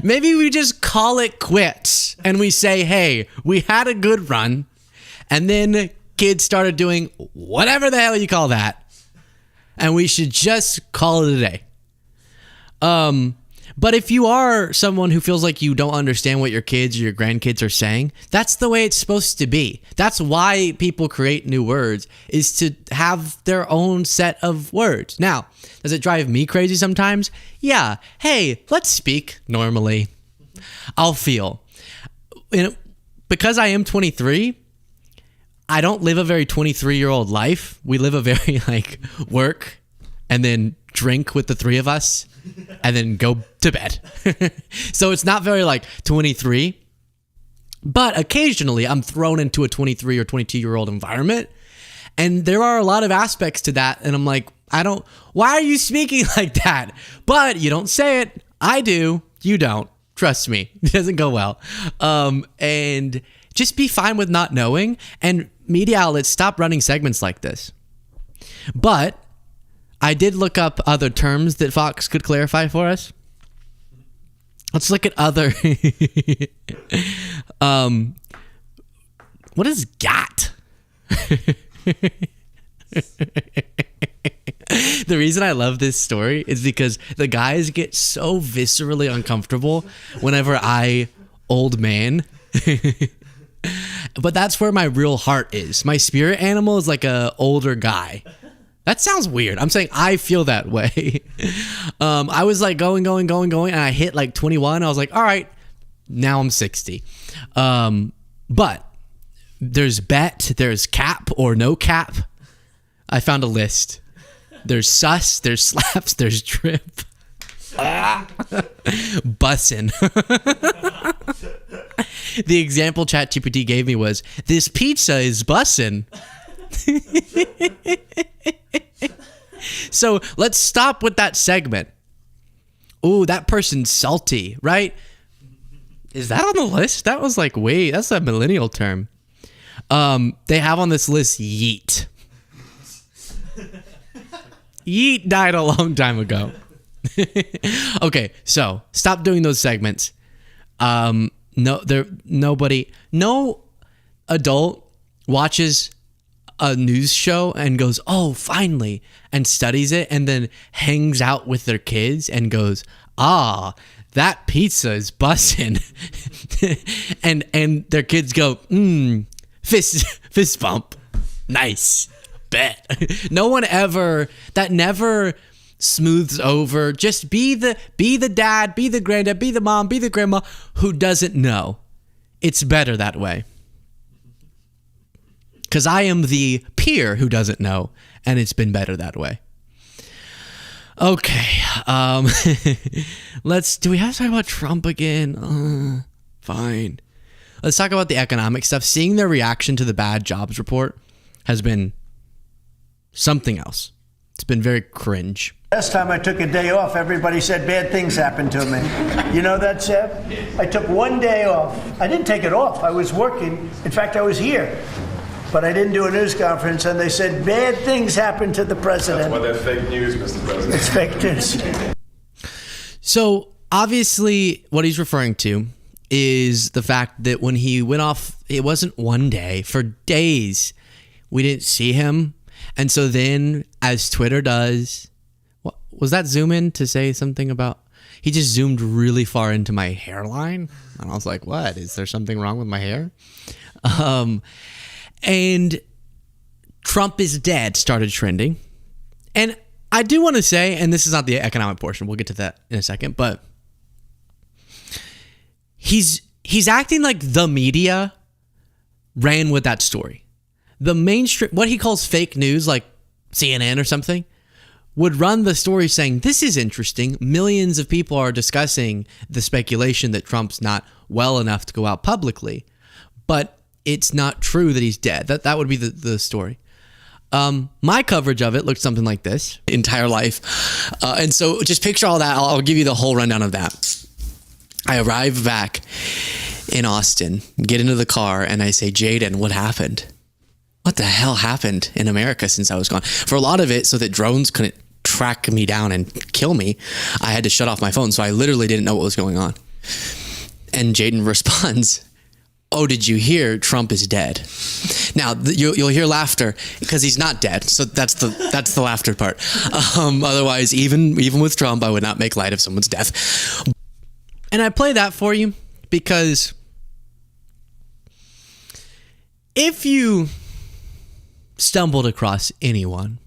Maybe we just call it quits and we say, hey, we had a good run, and then kids started doing whatever the hell you call that, and we should just call it a day. But if you are someone who feels like you don't understand what your kids or your grandkids are saying, that's the way it's supposed to be. That's why people create new words, is to have their own set of words. Now, does it drive me crazy sometimes? Yeah. Hey, let's speak normally. I'll feel. Because I am 23, I don't live a very 23-year-old life. We live a very work and then drink with the three of us and then go to bed. So it's not very 23, but occasionally I'm thrown into a 23 or 22-year-old environment, and there are a lot of aspects to that, and I'm like, why are you speaking like that? But you don't say it. I do. You don't. Trust me. It doesn't go well. And just be fine with not knowing, and media outlets stop running segments like this. But I did look up other terms that Fox could clarify for us. Let's look at other. What is gat? The reason I love this story is because the guys get so viscerally uncomfortable whenever old man. But that's where my real heart is. My spirit animal is like a older guy. That sounds weird. I'm saying I feel that way. I was going, and I hit 21. I was like, all right, now I'm 60. But there's bet, there's cap or no cap. I found a list. There's sus, there's slaps, there's drip. Bussin'. The example ChatGPT gave me was, this pizza is bussin'. So let's stop with that segment. Ooh, that person's salty, right? Is that on the list? That was that's a millennial term. They have on this list yeet. Yeet died a long time ago. Okay, so stop doing those segments. No adult watches a news show and goes, oh, finally, and studies it, and then hangs out with their kids and goes, that pizza is bussin'. and their kids go, fist bump. Nice. Bet. No one that never smooths over. Just be the dad, be the granddad, be the mom, be the grandma who doesn't know. It's better that way. Because I am the peer who doesn't know, and it's been better that way. Okay. Do we have to talk about Trump again? Fine. Let's talk about the economic stuff. Seeing their reaction to the bad jobs report has been something else. It's been very cringe. Last time I took a day off, everybody said bad things happened to me. You know that, Seb? I took one day off. I didn't take it off. I was working. In fact, I was here. But I didn't do a news conference, and they said bad things happened to the president. That's why that's fake news, Mr. President. It's fake news. So, obviously, what he's referring to is the fact that when he went off, it wasn't one day. For days, we didn't see him. And so then, as Twitter does... Was that zoom in to say something about... He just zoomed really far into my hairline. And I was like, what? Is there something wrong with my hair? And Trump is dead started trending. And I do want to say, and this is not the economic portion, we'll get to that in a second, but he's acting like the media ran with that story. The mainstream, what he calls fake news, like CNN or something, would run the story saying, this is interesting. Millions of people are discussing the speculation that Trump's not well enough to go out publicly, but it's not true that he's dead. That would be the story. My coverage of it looked something like this, entire life. And so just picture all that. I'll give you the whole rundown of that. I arrive back in Austin, get into the car, and I say, Jaden, what happened? What the hell happened in America since I was gone? For a lot of it, so that drones couldn't track me down and kill me, I had to shut off my phone. So I literally didn't know what was going on. And Jaden responds, oh, did you hear Trump is dead? Now you'll hear laughter because he's not dead. So that's the laughter part. Otherwise, even with Trump, I would not make light of someone's death. And I play that for you because if you stumbled across anyone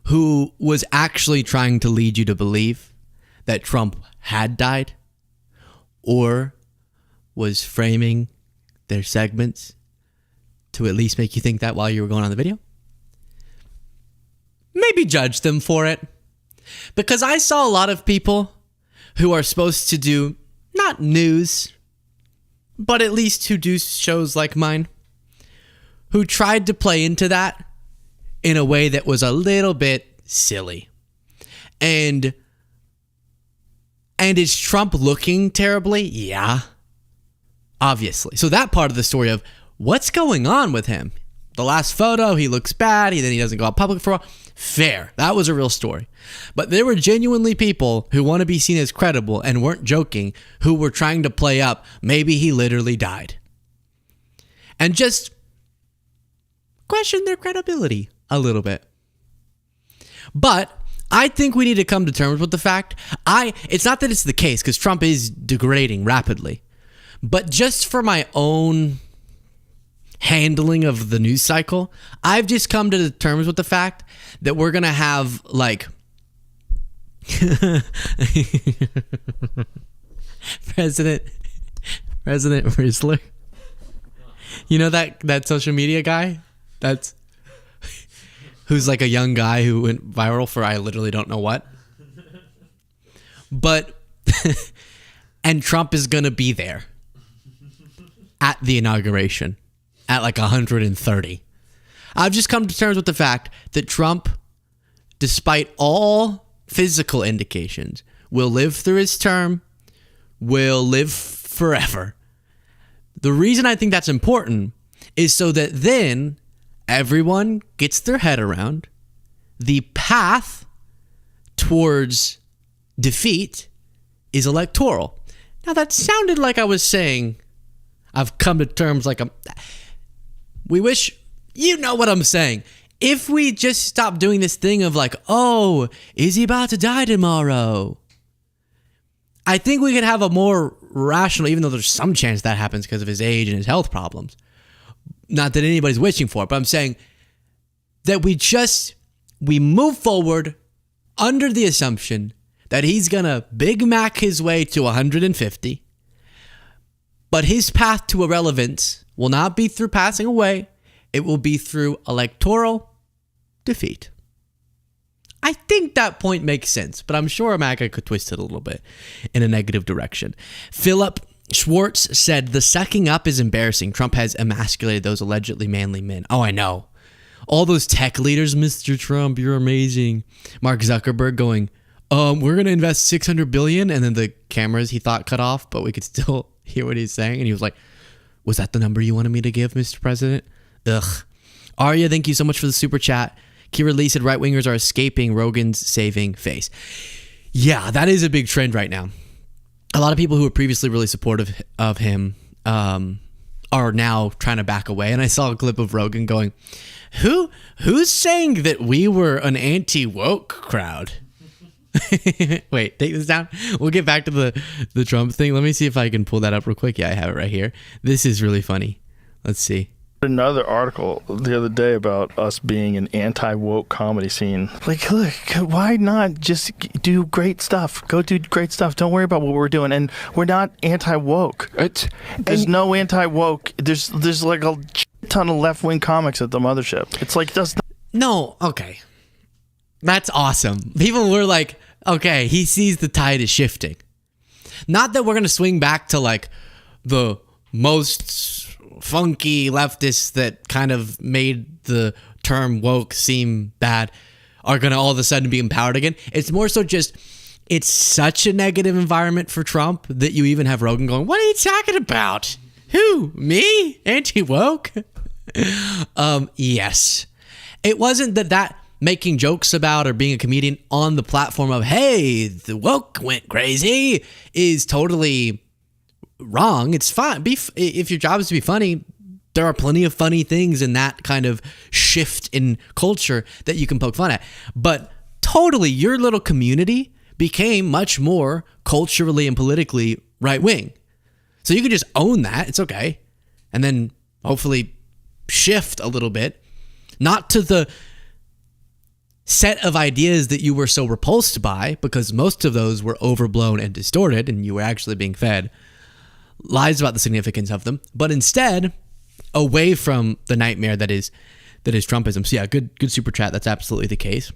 who was actually trying to lead you to believe that Trump had died or was framing their segments to at least make you think that while you were going on the video, maybe judge them for it. Because I saw a lot of people who are supposed to do not news, but at least who do shows like mine, who tried to play into that in a way that was a little bit silly. And is Trump looking terribly? Yeah, obviously. So that part of the story of what's going on with him. The last photo, he looks bad. Then he doesn't go out public for a while. Fair. That was a real story. But there were genuinely people who want to be seen as credible and weren't joking, who were trying to play up maybe he literally died. And just question their credibility a little bit. But I think we need to come to terms with the fact, it's not that it's the case, because Trump is degrading rapidly, but just for my own handling of the news cycle, I've just come to the terms with the fact that we're going to have, like, President Rizzler. You know that social media guy? Who's like a young guy who went viral for I literally don't know what. But, and Trump is going to be there at the inauguration at like 130. I've just come to terms with the fact that Trump, despite all physical indications, will live through his term, will live forever. The reason I think that's important is so that then everyone gets their head around the path towards defeat is electoral. Now that sounded like I was saying I've come to terms like we wish, you know what I'm saying. If we just stop doing this thing of like, oh, is he about to die tomorrow? I think we could have a more rational, even though there's some chance that happens because of his age and his health problems. Not that anybody's wishing for it, but I'm saying that we move forward under the assumption that he's going to Big Mac his way to 150, but his path to irrelevance will not be through passing away. It will be through electoral defeat. I think that point makes sense, but I'm sure MAGA could twist it a little bit in a negative direction. Philip Schwartz said, the sucking up is embarrassing. Trump has emasculated those allegedly manly men. Oh, I know. All those tech leaders, Mr. Trump, you're amazing. Mark Zuckerberg going, we're going to invest $600 billion. And then the cameras he thought cut off, but we could still hear what he's saying. And he was like, was that the number you wanted me to give, Mr. President? Ugh. Arya, thank you so much for the super chat. Kira Lee said right-wingers are escaping Rogan's saving face. Yeah, that is a big trend right now. A lot of people who were previously really supportive of him are now trying to back away. And I saw a clip of Rogan going, who's saying that we were an anti-woke crowd? Wait, take this down. We'll get back to the Trump thing. Let me see if I can pull that up real quick. Yeah, I have it right here. This is really funny. Let's see. Another article the other day about us being an anti-woke comedy scene. Like, look, why not just do great stuff? Go do great stuff. Don't worry about what we're doing. And we're not anti-woke. There's no anti-woke. There's like a ton of left-wing comics at the mothership. It's like, no, okay. That's awesome. People were like, okay, he sees the tide is shifting. Not that we're going to swing back to like the most funky leftists that kind of made the term woke seem bad are going to all of a sudden be empowered again. It's more so just, it's such a negative environment for Trump that you even have Rogan going, what are you talking about? Who? Me? Anti-woke? Yes. It wasn't that making jokes about or being a comedian on the platform of, hey, the woke went crazy is totally wrong. It's fine. If your job is to be funny, there are plenty of funny things in that kind of shift in culture that you can poke fun at. But totally, your little community became much more culturally and politically right wing. So you could just own that. It's okay. And then hopefully shift a little bit, not to the set of ideas that you were so repulsed by, because most of those were overblown and distorted and you were actually being fed lies about the significance of them, but instead away from the nightmare that is Trumpism. So yeah, good super chat. That's absolutely the case.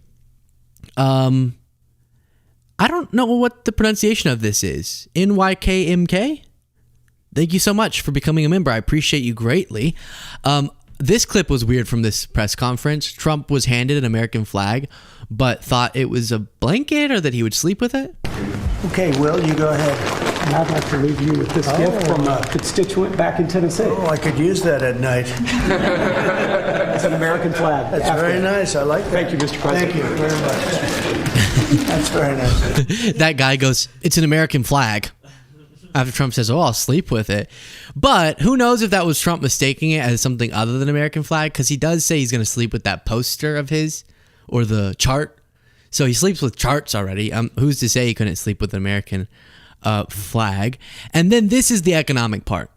I don't know what the pronunciation of this is. NYKMK? Thank you so much for becoming a member. I appreciate you greatly. This clip was weird from this press conference. Trump was handed an American flag, but thought it was a blanket or that he would sleep with it. Okay, Will, you go ahead. I'd like to leave you with this gift from a constituent back in Tennessee. Oh, I could use that at night. It's an American flag. That's very nice. I like that. Thank you, Mr. President. Thank you very much. That's very nice. That guy goes, it's an American flag. After Trump says, oh, I'll sleep with it. But who knows if that was Trump mistaking it as something other than American flag, because he does say he's going to sleep with that poster of his or the chart. So he sleeps with charts already. Who's to say he couldn't sleep with an American flag? And then this is the economic part.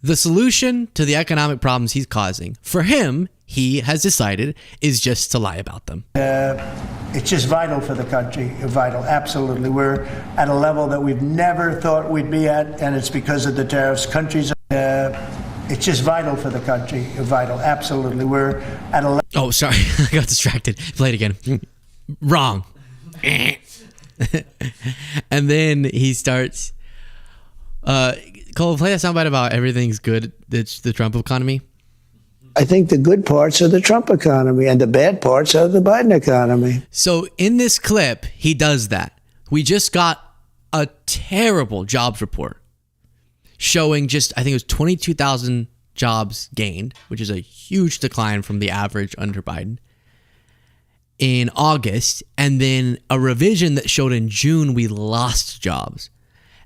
The solution to the economic problems he's causing, for him, he has decided, is just to lie about them. It's just vital for the country. Vital, absolutely. We're at a level that we've never thought we'd be at, and it's because of the tariffs. It's just vital for the country. Vital, absolutely. We're at a level. Oh, sorry. I got distracted. Play it again. Wrong. And then he starts. Cole, play that soundbite about everything's good. It's the Trump economy. I think the good parts are the Trump economy and the bad parts are the Biden economy. So in this clip, he does that. We just got a terrible jobs report showing I think it was 22,000 jobs gained, which is a huge decline from the average under Biden in August. And then a revision that showed in June, we lost jobs.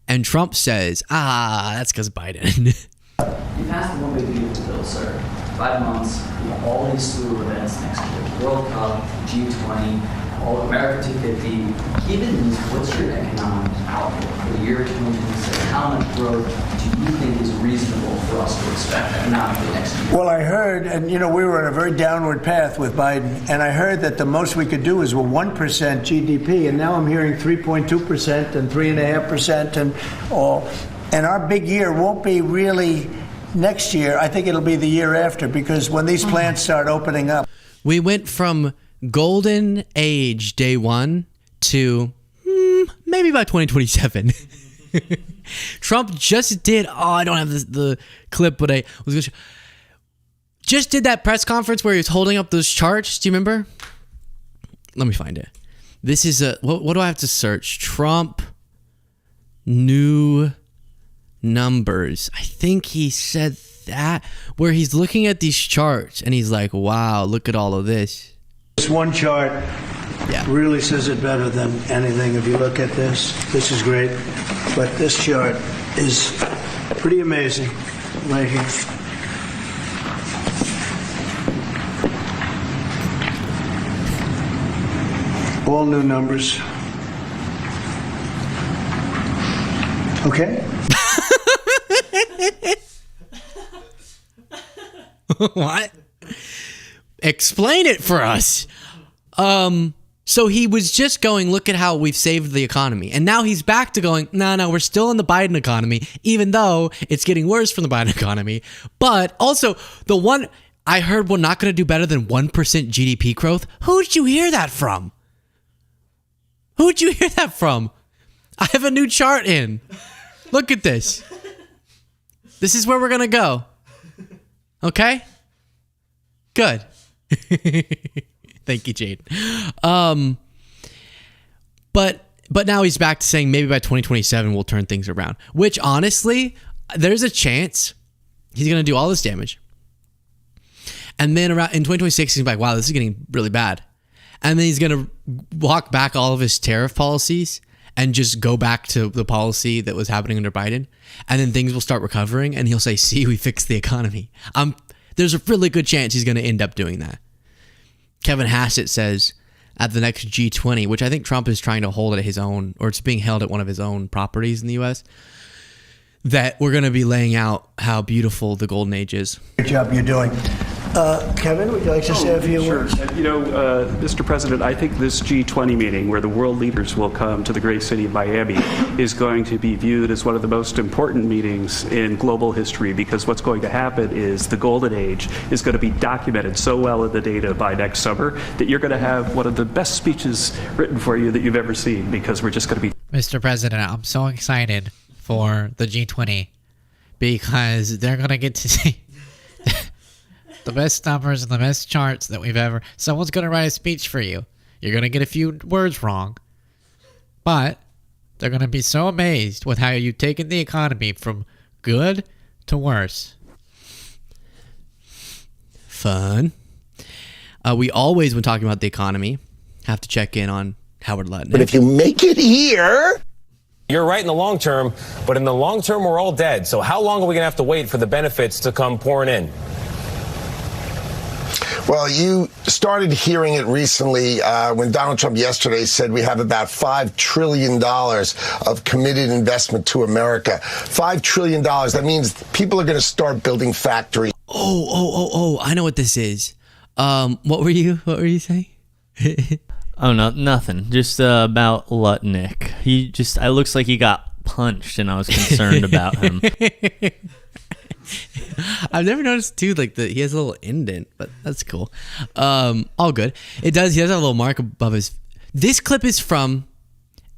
And Trump says, that's because of Biden. You passed the one big beautiful bill, sir. 5 months, you have all these slew of events next year. World Cup, G20, all America 250. Given this, what's your economic outlook for the year 2026? How much growth do you think is reasonable for us to expect economically next year? Well, I heard, and we were on a very downward path with Biden, and I heard that the most we could do is 1% GDP, and now I'm hearing 3.2% and 3.5% and all. And our big year won't be really next year. I think it'll be the year after, because when these plants start opening up. We went from golden age day one to maybe by 2027. Trump just did, I don't have the clip, but I was going to show. just did that press conference where he was holding up those charts. Do you remember? Let me find it. This is what do I have to search? Trump new numbers. I think he said that, where he's looking at these charts and he's like, wow, look at all of this. This one chart really says it better than anything. If you look at this is great. But this chart is pretty amazing right here. All new numbers. Okay? What? Explain it for us. So he was just going, look at how we've saved the economy. And now he's back to going, no, we're still in the Biden economy, even though it's getting worse from the Biden economy. But also, the one I heard we're not going to do better than 1% GDP growth. Who'd you hear that from? Who'd you hear that from? I have a new chart in. Look at this. This is where we're going to go. Okay? Good. Thank you, Jade. But now he's back to saying maybe by 2027 we'll turn things around. Which honestly, there's a chance he's going to do all this damage. And then around in 2026 he's like, wow, this is getting really bad. And then he's going to walk back all of his tariff policies and just go back to the policy that was happening under Biden. And then things will start recovering and he'll say, see, we fixed the economy. There's a really good chance he's going to end up doing that. Kevin Hassett says at the next G20, which I think Trump is trying to hold at his own, or it's being held at one of his own properties in the U.S., that we're going to be laying out how beautiful the golden age is. Good job you're doing. Kevin, would you like to say a few words? Mr. President, I think this G20 meeting where the world leaders will come to the great city of Miami is going to be viewed as one of the most important meetings in global history, because what's going to happen is the golden age is going to be documented so well in the data by next summer that you're going to have one of the best speeches written for you that you've ever seen, because we're just going to be... Mr. President, I'm so excited for the G20 because they're going to get to see... the best numbers and the best charts that we've ever... Someone's going to write a speech for you. You're going to get a few words wrong. But they're going to be so amazed with how you've taken the economy from good to worse. Fun. We always, when talking about the economy, have to check in on Howard Lutnick. But if you make it here... You're right in the long term, but in the long term, we're all dead. So how long are we going to have to wait for the benefits to come pouring in? Well, you started hearing it recently when Donald Trump yesterday said we have about $5 trillion of committed investment to America. $5 trillion. That means people are going to start building factories. Oh, I know what this is. What were you saying? Oh, no, nothing. Just about Lutnick. It looks like he got punched and I was concerned about him. I've never noticed too, like he has a little indent, but that's cool. All good. It does. He has a little mark above his. This clip is from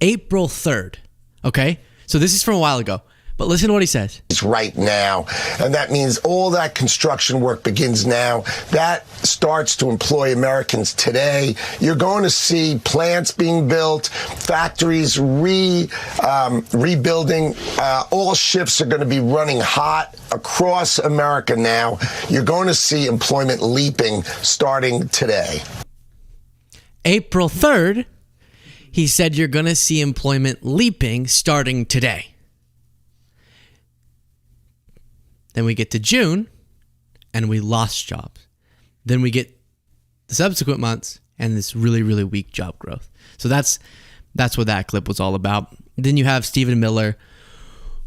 April 3rd. Okay, so this is from a while ago. But listen to what he says. It's right now, and that means all that construction work begins now. That starts to employ Americans today. You're going to see plants being built, factories rebuilding. All shifts are going to be running hot across America now. You're going to see employment leaping starting today. April 3rd, he said you're going to see employment leaping starting today. Then we get to June, and we lost jobs. Then we get the subsequent months, and this really, really weak job growth. So that's what that clip was all about. Then you have Stephen Miller,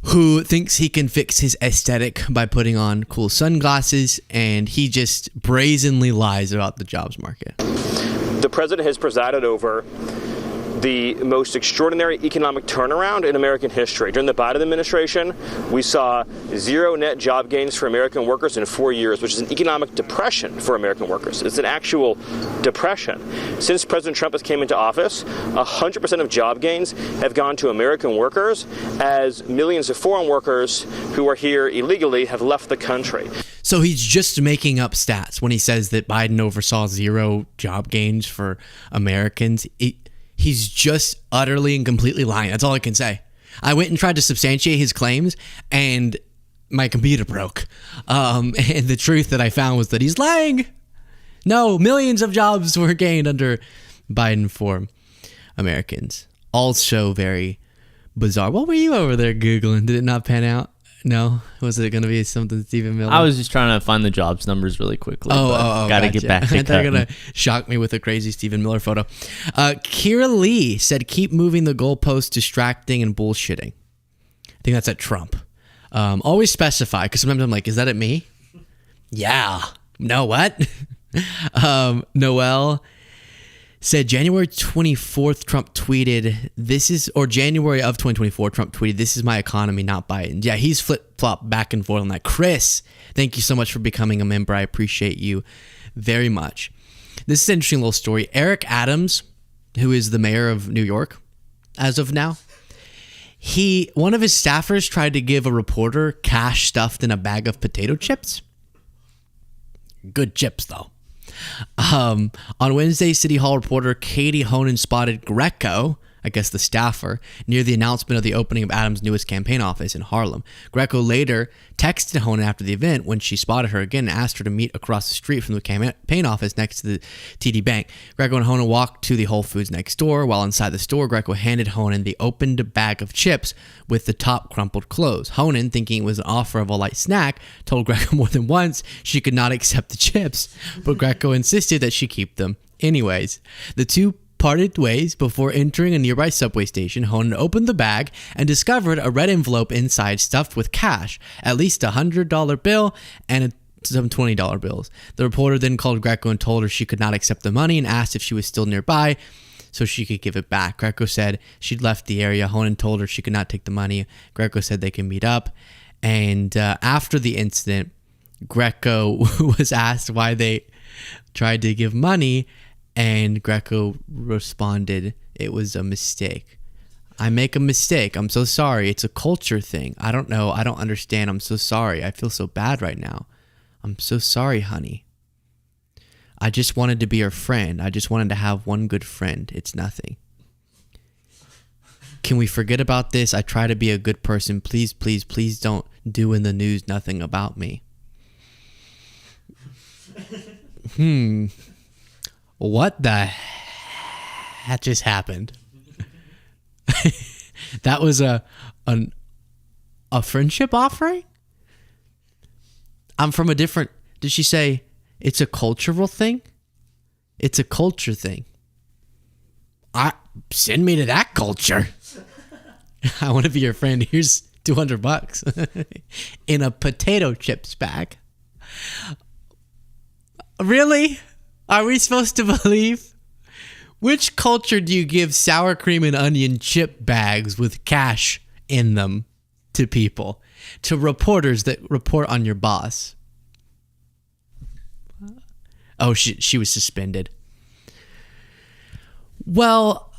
who thinks he can fix his aesthetic by putting on cool sunglasses, and he just brazenly lies about the jobs market. The president has presided over the most extraordinary economic turnaround in American history. During the Biden administration, we saw 0 net job gains for American workers in 4 years, which is an economic depression for American workers. It's an actual depression. Since President Trump has came into office, 100% of job gains have gone to American workers, as millions of foreign workers who are here illegally have left the country. So he's just making up stats when he says that Biden oversaw 0 job gains for Americans. He's just utterly and completely lying. That's all I can say. I went and tried to substantiate his claims, and my computer broke. And the truth that I found was that he's lying. No, millions of jobs were gained under Biden for Americans. Also very bizarre. What were you over there Googling? Did it not pan out? No? Was it going to be something Stephen Miller? I was just trying to find the jobs numbers really quickly. Gotta get back to They're going to shock me with a crazy Stephen Miller photo. Kira Lee said, keep moving the goalposts, distracting and bullshitting. I think that's at Trump. Always specify, because sometimes I'm like, is that at me? Yeah. No, what? Noel said January 24th, Trump tweeted, January of 2024, Trump tweeted, this is my economy, not Biden. Yeah, he's flip-flopped back and forth on that. Chris, thank you so much for becoming a member. I appreciate you very much. This is an interesting little story. Eric Adams, who is the mayor of New York as of now, one of his staffers tried to give a reporter cash stuffed in a bag of potato chips. Good chips, though. On Wednesday, City Hall reporter Katie Honan spotted Greco, I guess the staffer, near the announcement of the opening of Adams' newest campaign office in Harlem. Greco later texted Honan after the event when she spotted her again and asked her to meet across the street from the campaign office next to the TD Bank. Greco and Honan walked to the Whole Foods next door. While inside the store, Greco handed Honan the opened bag of chips with the top crumpled closed. Honan, thinking it was an offer of a light snack, told Greco more than once she could not accept the chips, but Greco insisted that she keep them anyways. The two parted ways before entering a nearby subway station. Honan opened the bag and discovered a red envelope inside stuffed with cash, at least a $100 bill and some $20 bills. The reporter then called Greco and told her she could not accept the money and asked if she was still nearby so she could give it back. Greco said she'd left the area. Honan told her she could not take the money. Greco said they can meet up. And after the incident, Greco was asked why they tried to give money, and Greco responded, it was a mistake. I make a mistake. I'm so sorry. It's a culture thing. I don't know. I don't understand. I'm so sorry. I feel so bad right now. I'm so sorry, honey. I just wanted to be your friend. I just wanted to have one good friend. It's nothing. Can we forget about this? I try to be a good person. Please, please, please don't do in the news nothing about me. What the heck just happened? That was a friendship offering? I'm from a different... Did she say it's a cultural thing? It's a culture thing. Send me to that culture. I want to be your friend. Here's $200 in a potato chips bag. Really? Are we supposed to believe? Which culture do you give sour cream and onion chip bags with cash in them to people? To reporters that report on your boss? Oh, she was suspended. Well,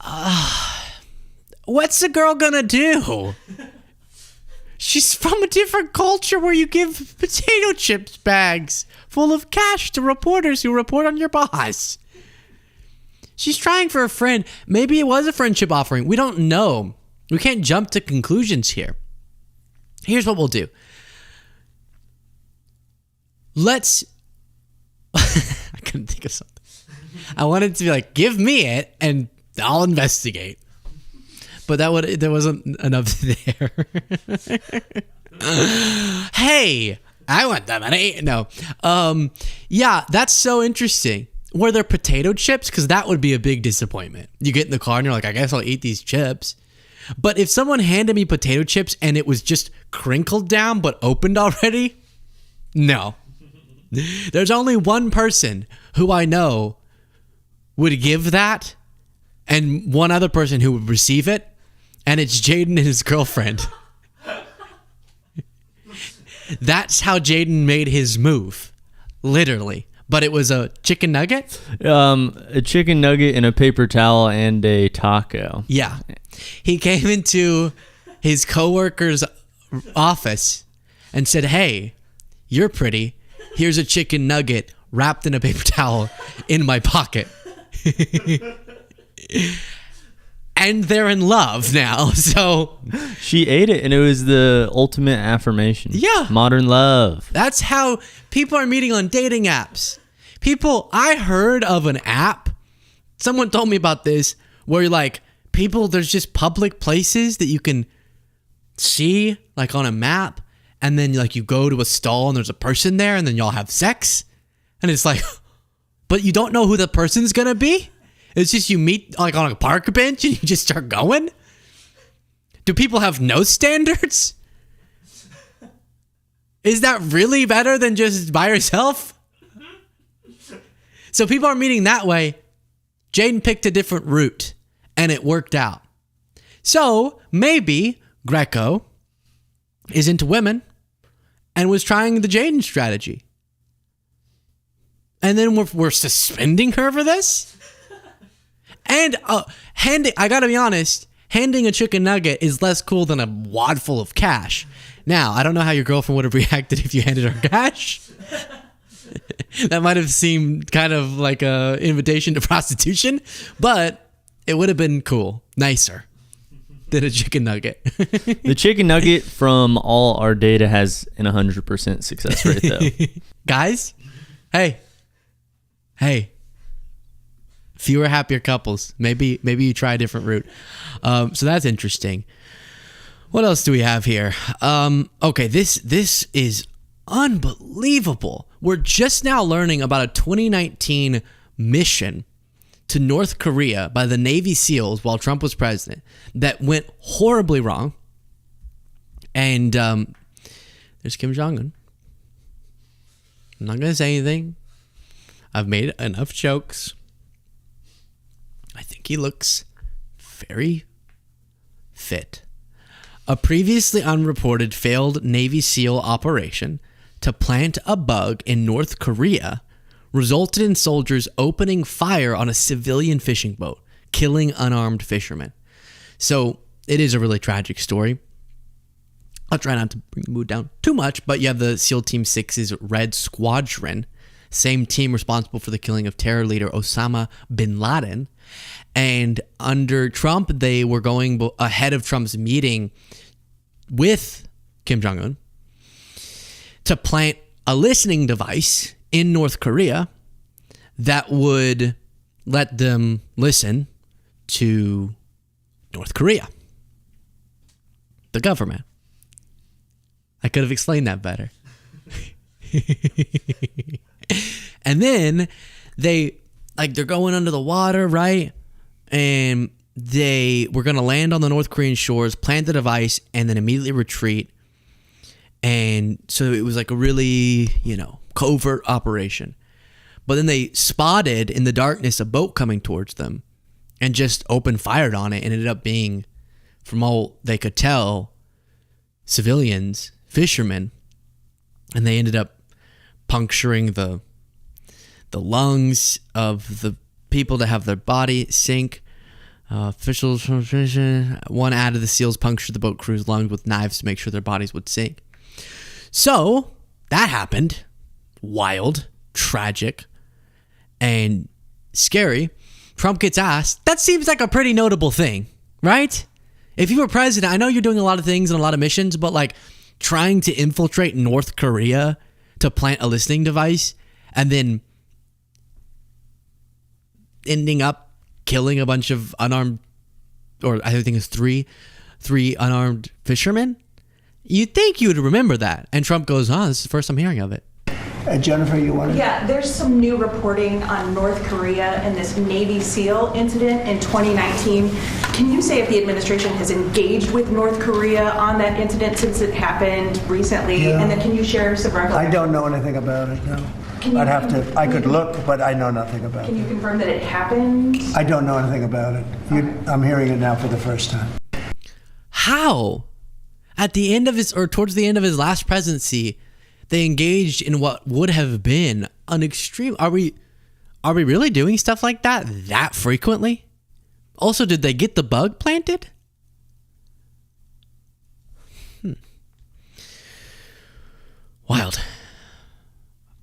what's the girl gonna do? She's from a different culture where you give potato chips bags full of cash to reporters who report on your boss. She's trying for a friend. Maybe it was a friendship offering. We don't know. We can't jump to conclusions here. Here's what we'll do. Let's... I couldn't think of something. I wanted to be like, give me it and I'll investigate. But there wasn't enough there. Hey, I want that money. No. Yeah, that's so interesting. Were there potato chips? Because that would be a big disappointment. You get in the car and you're like, I guess I'll eat these chips. But if someone handed me potato chips and it was just crinkled down but opened already, no. There's only one person who I know would give that, and one other person who would receive it, and it's Jaden and his girlfriend. That's how Jaden made his move, literally. But it was a chicken nugget? A chicken nugget and a paper towel and a taco. Yeah. He came into his coworker's office and said, "Hey, you're pretty. Here's a chicken nugget wrapped in a paper towel in my pocket." And they're in love now. So she ate it, and it was the ultimate affirmation. Yeah. Modern love. That's how people are meeting on dating apps. I heard of an app. Someone told me about this where you're like, there's just public places that you can see like on a map. And then like you go to a stall and there's a person there and then y'all have sex. And it's like, but you don't know who the person's going to be. It's just you meet like on a park bench and you just start going. Do people have no standards? Is that really better than just by yourself? So people are meeting that way. Jaden picked a different route and it worked out. So maybe Greco is into women and was trying the Jaden strategy. And then we're suspending her for this? And I gotta be honest, handing a chicken nugget is less cool than a wad full of cash. Now, I don't know how your girlfriend would have reacted if you handed her cash. That might have seemed kind of like a invitation to prostitution, but it would have been cool, nicer than a chicken nugget. The chicken nugget from all our data has an 100% success rate, though. Guys, hey. Fewer, happier couples. Maybe you try a different route. So that's interesting. What else do we have here? Okay, this is unbelievable. We're just now learning about a 2019 mission to North Korea by the Navy SEALs while Trump was president that went horribly wrong. And there's Kim Jong-un. I'm not going to say anything. I've made enough jokes. I think he looks very fit. A previously unreported failed Navy SEAL operation to plant a bug in North Korea resulted in soldiers opening fire on a civilian fishing boat, killing unarmed fishermen. So it is a really tragic story. I'll try not to bring the mood down too much, but you have the SEAL Team 6's Red Squadron, same team responsible for the killing of terror leader Osama bin Laden. And under Trump, they were going ahead of Trump's meeting with Kim Jong-un to plant a listening device in North Korea that would let them listen to North Korea, the government. I could have explained that better. And then they're going under the water, right? And they were going to land on the North Korean shores, plant the device, and then immediately retreat. And so it was like a really, covert operation. But then they spotted in the darkness a boat coming towards them and just opened fired on it, and ended up being, from all they could tell, civilians, fishermen. And they ended up puncturing the lungs of the people to have their body sink. Officials, one out of the SEALs punctured the boat crew's lungs with knives to make sure their bodies would sink. So that happened. Wild, tragic, and scary. Trump gets asked. That seems like a pretty notable thing, right? If you were president, I know you're doing a lot of things and a lot of missions, but like trying to infiltrate North Korea to plant a listening device and then ending up killing a bunch of unarmed, or I think it's three unarmed fishermen. You'd think you would remember that. And Trump goes, this is the first I'm hearing of it. Jennifer, you want to? Yeah, there's some new reporting on North Korea and this Navy SEAL incident in 2019. Can you say if the administration has engaged with North Korea on that incident since it happened recently? Yeah. And then can you share some recollection? I don't know anything about it, no. I could look, but I know nothing about Can it. you confirm that it happened? I don't know anything about it. I'm hearing it now for the first time. How? At the end of his, or towards the end of his last presidency, they engaged in what would have been an extreme. Are we really doing stuff like that frequently? Also, did they get the bug planted? Wild.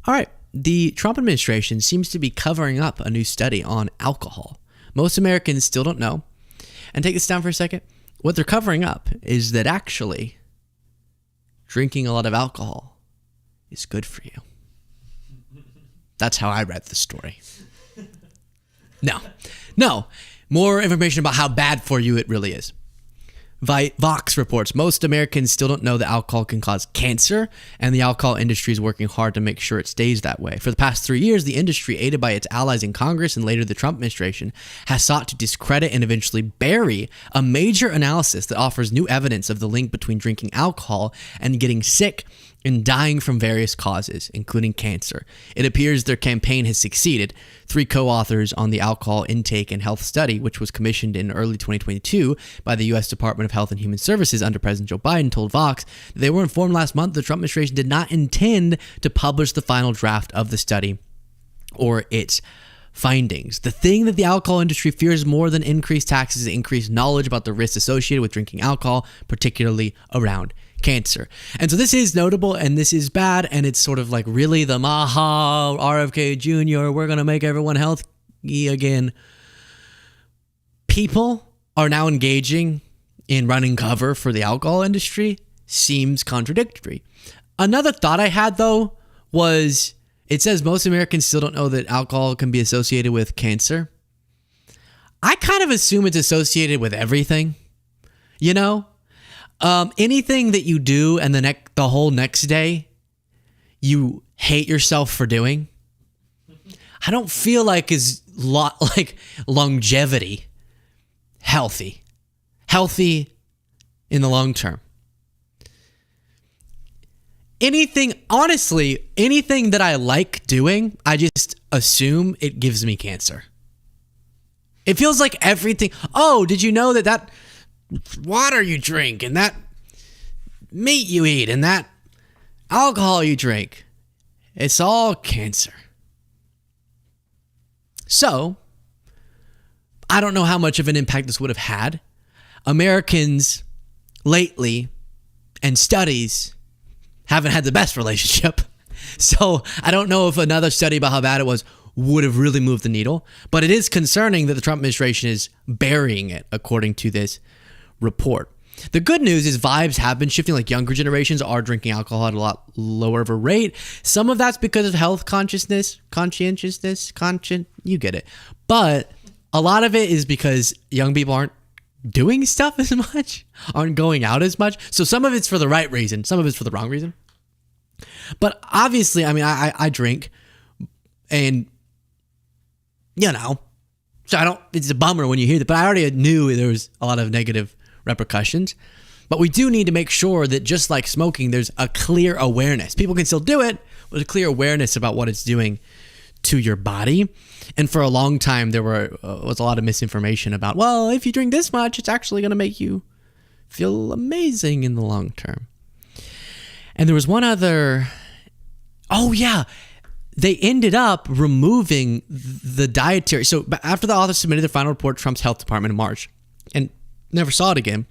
All right. The Trump administration seems to be covering up a new study on alcohol. Most Americans still don't know. And take this down for a second. What they're covering up is that actually drinking a lot of alcohol is good for you. That's how I read the story. No. More information about how bad for you it really is. Vox reports most Americans still don't know that alcohol can cause cancer, and the alcohol industry is working hard to make sure it stays that way. For the past 3 years, the industry, aided by its allies in Congress and later the Trump administration, has sought to discredit and eventually bury a major analysis that offers new evidence of the link between drinking alcohol and getting sick and dying from various causes, including cancer. It appears their campaign has succeeded. 3 co-authors on the alcohol intake and health study, which was commissioned in early 2022 by the U.S. Department of Health and Human Services under President Joe Biden, told Vox that they were informed last month the Trump administration did not intend to publish the final draft of the study or its findings. The thing that the alcohol industry fears more than increased taxes is increased knowledge about the risks associated with drinking alcohol, particularly around cancer. And so this is notable and this is bad, and it's sort of like really the Maha RFK Jr., we're going to make everyone healthy again. People are now engaging in running cover for the alcohol industry. Seems contradictory. Another thought I had, though, was it says most Americans still don't know that alcohol can be associated with cancer. I kind of assume it's associated with everything, you know? Anything that you do and the whole next day you hate yourself for doing, I don't feel like is like longevity healthy in the long term. Anything that I like doing, I just assume it gives me cancer. It feels like everything. Oh, did you know that water you drink and that meat you eat and that alcohol you drink, it's all cancer. So, I don't know how much of an impact this would have had. Americans lately and studies haven't had the best relationship. So, I don't know if another study about how bad it was would have really moved the needle. But it is concerning that the Trump administration is burying it, according to this report. The good news is vibes have been shifting, like younger generations are drinking alcohol at a lot lower of a rate. Some of that's because of health consciousness, you get it. But a lot of it is because young people aren't doing stuff as much, aren't going out as much. So some of it's for the right reason, some of it's for the wrong reason. But obviously, I mean, I drink, and you know, so it's a bummer when you hear that, but I already knew there was a lot of negative repercussions. But we do need to make sure that just like smoking, there's a clear awareness. People can still do it, but a clear awareness about what it's doing to your body. And for a long time, there was a lot of misinformation about, well, if you drink this much, it's actually going to make you feel amazing in the long term. And there was one other, they ended up removing the dietary. So after the authors submitted their final report to Trump's health department in March and never saw it again,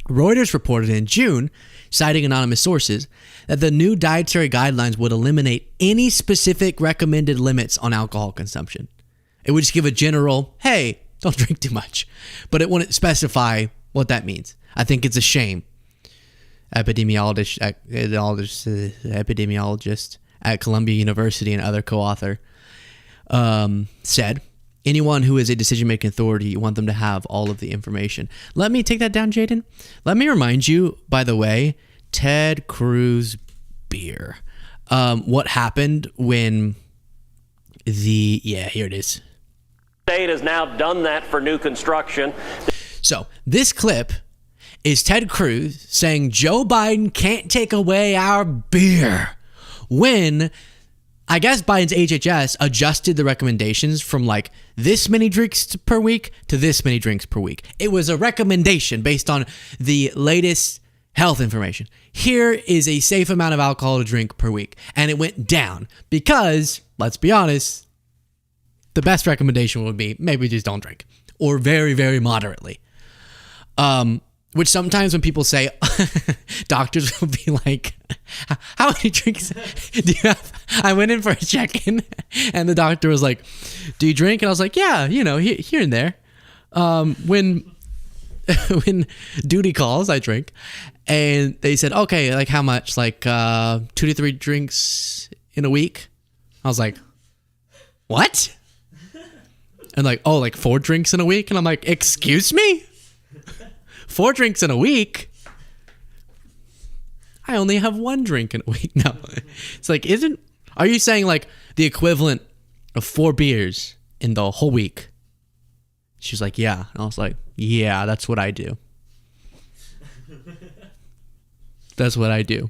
Reuters reported in June, citing anonymous sources, that the new dietary guidelines would eliminate any specific recommended limits on alcohol consumption. It would just give a general, hey, don't drink too much, but it wouldn't specify what that means. I think it's a shame. Epidemiologist at Columbia University and other co-author said, anyone who is a decision-making authority, you want them to have all of the information. Let me take that down, Jaden. Let me remind you, by the way, Ted Cruz beer. What happened when here it is. State has now done that for new construction. So this clip is Ted Cruz saying Joe Biden can't take away our beer when I guess Biden's HHS adjusted the recommendations from like this many drinks per week to this many drinks per week. It was a recommendation based on the latest health information. Here is a safe amount of alcohol to drink per week. And it went down because, let's be honest, the best recommendation would be maybe just don't drink or very, very moderately. Which sometimes when people say, doctors will be like, how many drinks do you have? I went in for a check-in and the doctor was like, do you drink? And I was like, yeah, here and there. When duty calls, I drink. And they said, okay, like how much? Like 2 to 3 drinks in a week? I was like, what? And like, oh, like 4 drinks in a week? And I'm like, excuse me? 4 drinks in a week? I only have 1 drink in a week. No. It's like, are you saying like the equivalent of 4 beers in the whole week? She's like, yeah. And I was like, yeah, that's what I do. That's what I do.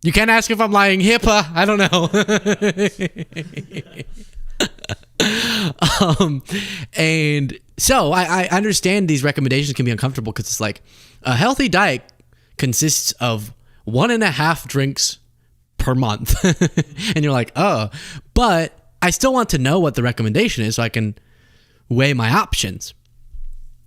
You can't ask if I'm lying. HIPAA. I don't know. And so I understand these recommendations can be uncomfortable because it's like a healthy diet consists of 1.5 drinks per month. And you're like, oh, but I still want to know what the recommendation is so I can weigh my options.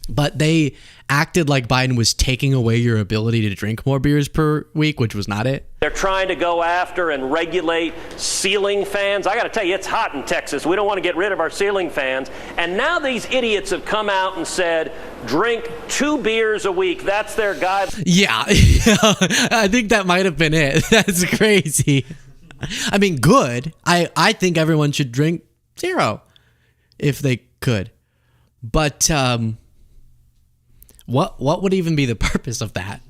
But they acted like Biden was taking away your ability to drink more beers per week, which was not it. They're trying to go after and regulate ceiling fans. I got to tell you, it's hot in Texas. We don't want to get rid of our ceiling fans. And now these idiots have come out and said, drink 2 beers a week. That's their guide. Yeah, I think that might have been it. That's crazy. I mean, good. I think everyone should drink 0 if they could. But what would even be the purpose of that?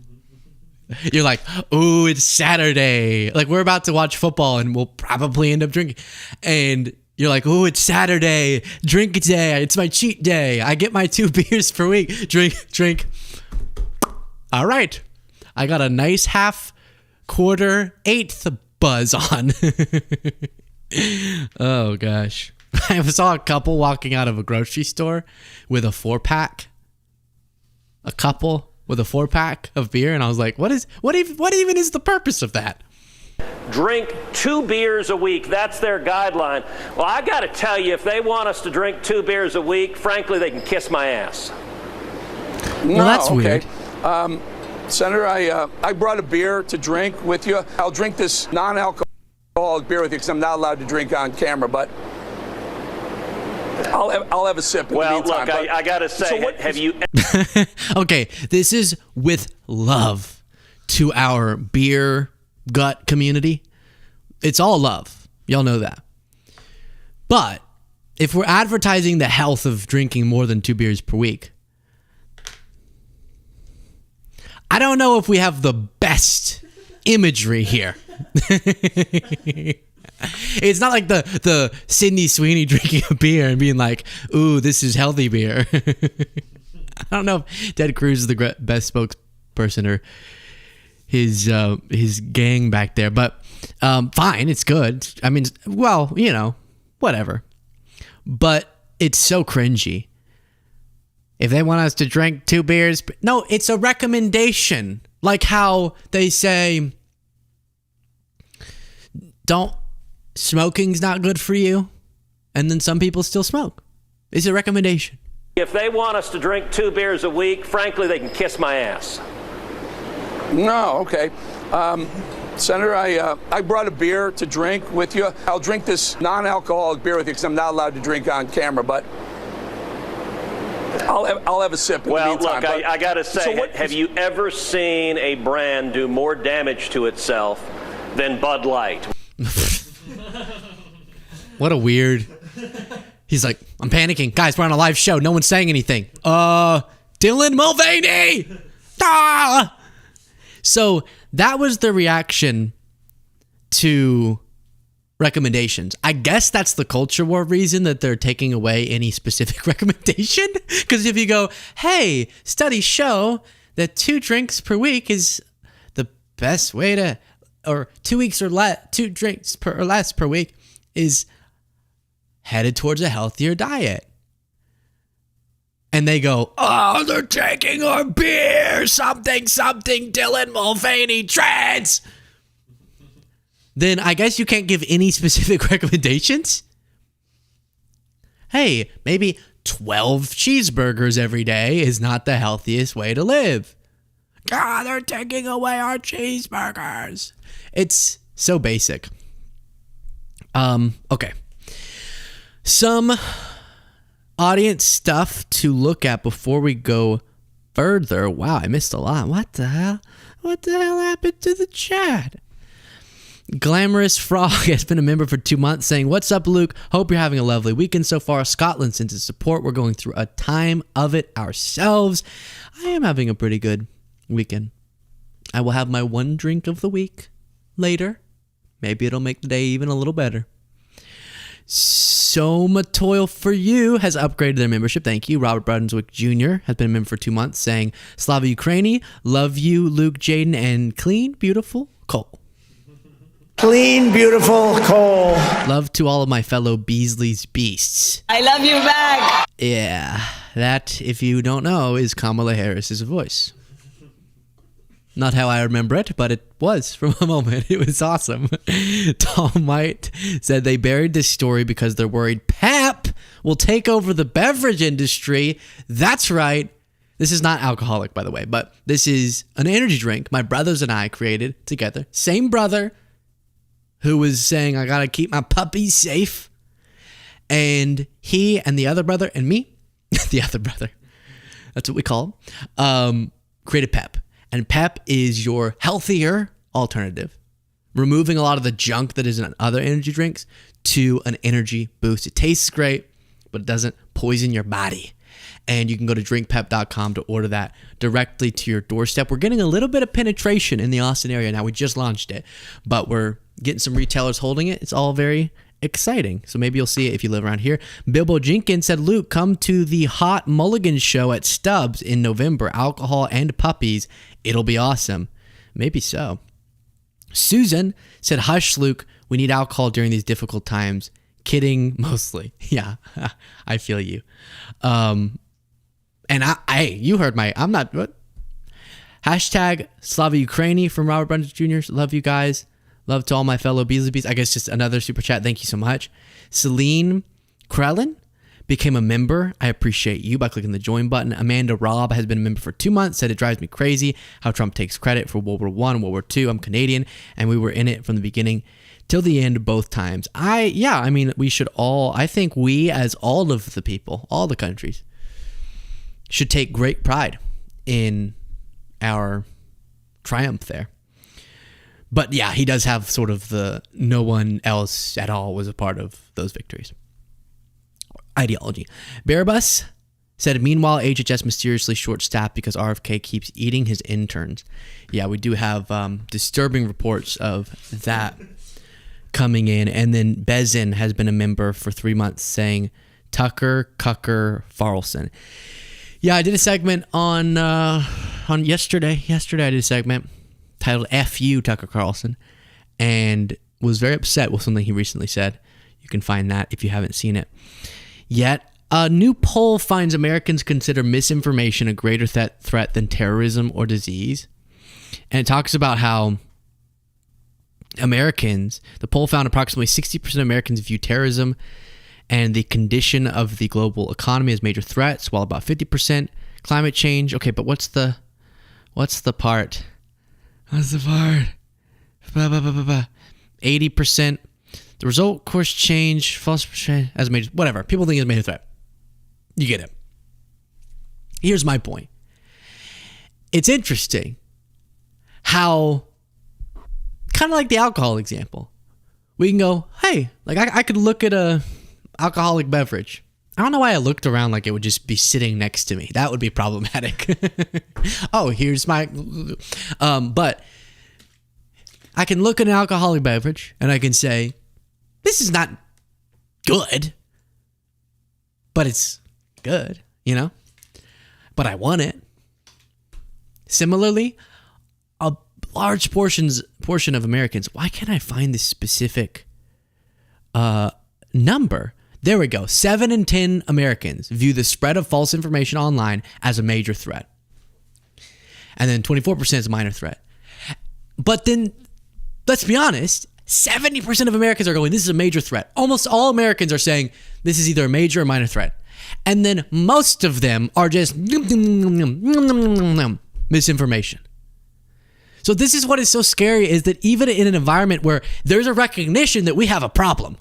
You're like, ooh, it's Saturday. Like, we're about to watch football and we'll probably end up drinking. And you're like, ooh, it's Saturday. Drink day. It's my cheat day. I get my 2 beers per week. Drink. All right. I got a nice half, quarter, eighth buzz on. Oh, gosh. I saw a couple walking out of a grocery store with a 4-pack. A couple with a 4-pack of beer, and I was like, what even is the purpose of that? Drink 2 beers a week. That's their guideline. Well, I got to tell you, if they want us to drink 2 beers a week, frankly, they can kiss my ass. Well, that's weird. Senator, I brought a beer to drink with you. I'll drink this non-alcoholic beer with you because I'm not allowed to drink on camera, but I'll have a sip in the meantime. Well, look, I got to say, have you... Okay, this is with love to our beer gut community. It's all love. Y'all know that. But if we're advertising the health of drinking more than 2 beers per week, I don't know if we have the best imagery here. It's not like the Sydney Sweeney drinking a beer and being like, ooh, this is healthy beer. I don't know if Ted Cruz is the best spokesperson or his gang back there, but fine, it's good. I mean, well, whatever. But it's so cringy. If they want us to drink 2 beers, no, it's a recommendation. Like how they say, smoking's not good for you, and then some people still smoke. It's a recommendation. If they want us to drink 2 beers a week, frankly, they can kiss my ass. No, okay. Senator, I brought a beer to drink with you. I'll drink this non-alcoholic beer with you because I'm not allowed to drink on camera, but I'll have a sip in the meantime. Well, look, I got to say, have you ever seen a brand do more damage to itself than Bud Light? What a weird... He's like, I'm panicking. Guys, we're on a live show. No one's saying anything. Dylan Mulvaney! Ah! So that was the reaction to recommendations. I guess that's the culture war reason that they're taking away any specific recommendation. Because if you go, hey, studies show that 2 drinks per week is the best way to, or 2 weeks or less, 2 drinks or less per week is headed towards a healthier diet. And they go, oh, they're taking our beer, something, Dylan Mulvaney trends. Then I guess you can't give any specific recommendations. Hey, maybe 12 cheeseburgers every day is not the healthiest way to live. God, they're taking away our cheeseburgers. It's so basic. Okay. Some audience stuff to look at before we go further. Wow, I missed a lot. What the hell? What the hell happened to the chat? Glamorous Frog has been a member for 2 months saying, what's up, Luke? Hope you're having a lovely weekend so far. Scotland sends its support. We're going through a time of it ourselves. I am having a pretty good weekend. I will have my 1 drink of the week later. Maybe it'll make the day even a little better. Soma Toil for You has upgraded their membership. Thank you. Robert Brunswick Jr. has been a member for 2 months saying, Slava Ukraini, love you, Luke, Jaden, and clean, beautiful Cole. Clean, beautiful Cole. Love to all of my fellow Beasley's Beasts. I love you back. Yeah, that, if you don't know, is Kamala Harris's voice. Not how I remember it, but it was from a moment. It was awesome. Tom White said they buried this story because they're worried Pep will take over the beverage industry. That's right. This is not alcoholic, by the way, but this is an energy drink my brothers and I created together. Same brother who was saying, I got to keep my puppies safe. And he and the other brother and me, the other brother, that's what we call him, created Pep. And Pep is your healthier alternative, removing a lot of the junk that is in other energy drinks to an energy boost. It tastes great, but it doesn't poison your body. And you can go to drinkpep.com to order that directly to your doorstep. We're getting a little bit of penetration in the Austin area now. We just launched it, but we're getting some retailers holding it. It's all very exciting. So maybe you'll see it if you live around here. Bilbo Jenkins said, Luke, come to the Hot Mulligan show at Stubbs in November. Alcohol and puppies. It'll be awesome. Maybe so. Susan said, hush, Luke. We need alcohol during these difficult times. Kidding, mostly. Yeah, I feel you. And you heard I'm not, what? Hashtag Slava Ukraini from Robert Brunswick Jr. Love you guys. Love to all my fellow Beasley Bees. I guess just another super chat. Thank you so much. Celine Krellin became a member. I appreciate you by clicking the join button. Amanda Robb has been a member for 2 months. Said it drives me crazy how Trump takes credit for World War I and World War II. I'm Canadian, and we were in it from the beginning till the end both times. I mean, we should all, I think we as all of the people, all the countries, should take great pride in our triumph there. But yeah, he does have sort of the no one else at all was a part of those victories. Ideology. Barabas said, meanwhile, HHS mysteriously short-staffed because RFK keeps eating his interns. Yeah, we do have disturbing reports of that coming in. And then Bezin has been a member for 3 months saying, Tucker, Cucker, Farlson. Yeah, I did a segment on yesterday. Yesterday I did a segment titled F You, Tucker Carlson, and was very upset with something he recently said. You can find that if you haven't seen it yet. A new poll finds Americans consider misinformation a greater threat than terrorism or disease. And it talks about how the poll found approximately 60% of Americans view terrorism and the condition of the global economy as major threats, while about 50% climate change. Okay, but what's the part? What's the part? 80%. The result, course change, false as a major, whatever. People think it's a major threat. You get it. Here's my point. It's interesting how, kind of like the alcohol example, we can go, hey, like I could look at a alcoholic beverage. I don't know why I looked around like it would just be sitting next to me. That would be problematic. Oh, here's my... But I can look at an alcoholic beverage and I can say, this is not good, but it's good, you know? But I want it. Similarly, a large portion of Americans, why can't I find this specific number? There we go. 7 in 10 Americans view the spread of false information online as a major threat. And then 24% is a minor threat. But then, let's be honest, 70% of Americans are going, this is a major threat. Almost all Americans are saying this is either a major or minor threat. And then most of them are just misinformation. So this is what is so scary, is that even in an environment where there's a recognition that we have a problem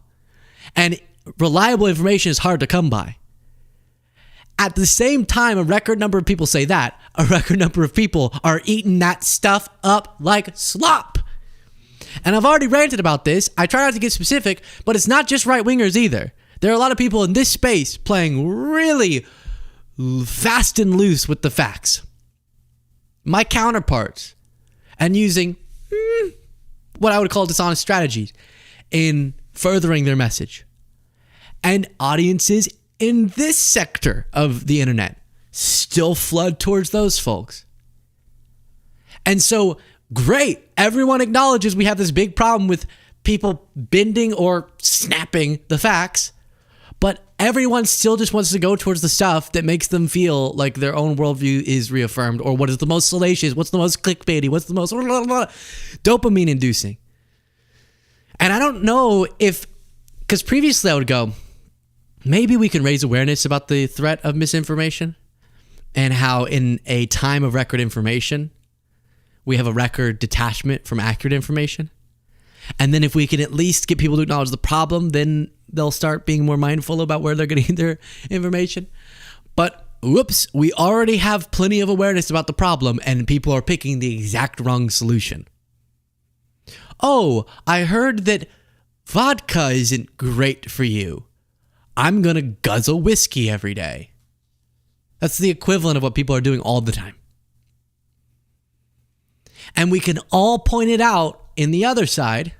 and reliable information is hard to come by, at the same time, a record number of people say that, a record number of people are eating that stuff up like slop. And I've already ranted about this. I try not to get specific, but it's not just right-wingers either. There are a lot of people in this space playing really fast and loose with the facts. My counterparts, and using what I would call dishonest strategies in furthering their message. And audiences in this sector of the internet still flood towards those folks. And so, great, everyone acknowledges we have this big problem with people bending or snapping the facts, but everyone still just wants to go towards the stuff that makes them feel like their own worldview is reaffirmed, or what is the most salacious, what's the most clickbaity, what's the most dopamine inducing. And I don't know if, because previously I would go, maybe we can raise awareness about the threat of misinformation and how in a time of record information, we have a record detachment from accurate information. And then if we can at least get people to acknowledge the problem, then they'll start being more mindful about where they're getting their information. But whoops, we already have plenty of awareness about the problem and people are picking the exact wrong solution. Oh, I heard that vodka isn't great for you. I'm going to guzzle whiskey every day. That's the equivalent of what people are doing all the time. And we can all point it out in the other side.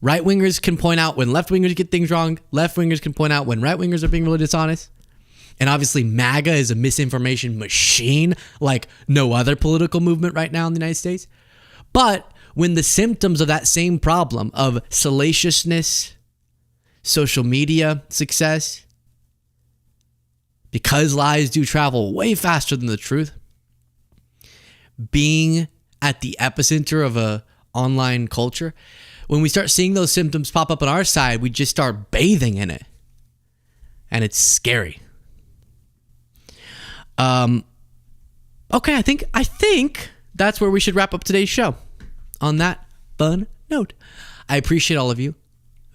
Right-wingers can point out when left-wingers get things wrong. Left-wingers can point out when right-wingers are being really dishonest. And obviously MAGA is a misinformation machine like no other political movement right now in the United States. But when the symptoms of that same problem of salaciousness, social media success, because lies do travel way faster than the truth, being at the epicenter of a online culture, when we start seeing those symptoms pop up on our side, we just start bathing in it. And it's scary. Okay, I think that's where we should wrap up today's show. On that fun note, I appreciate all of you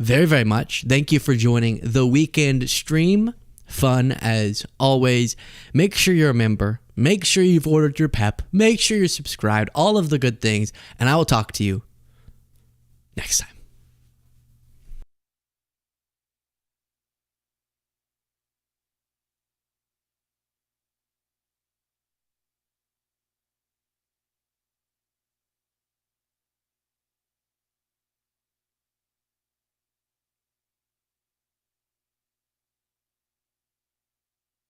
very, very much. Thank you for joining the weekend stream. Fun as always. Make sure you're a member. Make sure you've ordered your pep. Make sure you're subscribed. All of the good things. And I will talk to you next time.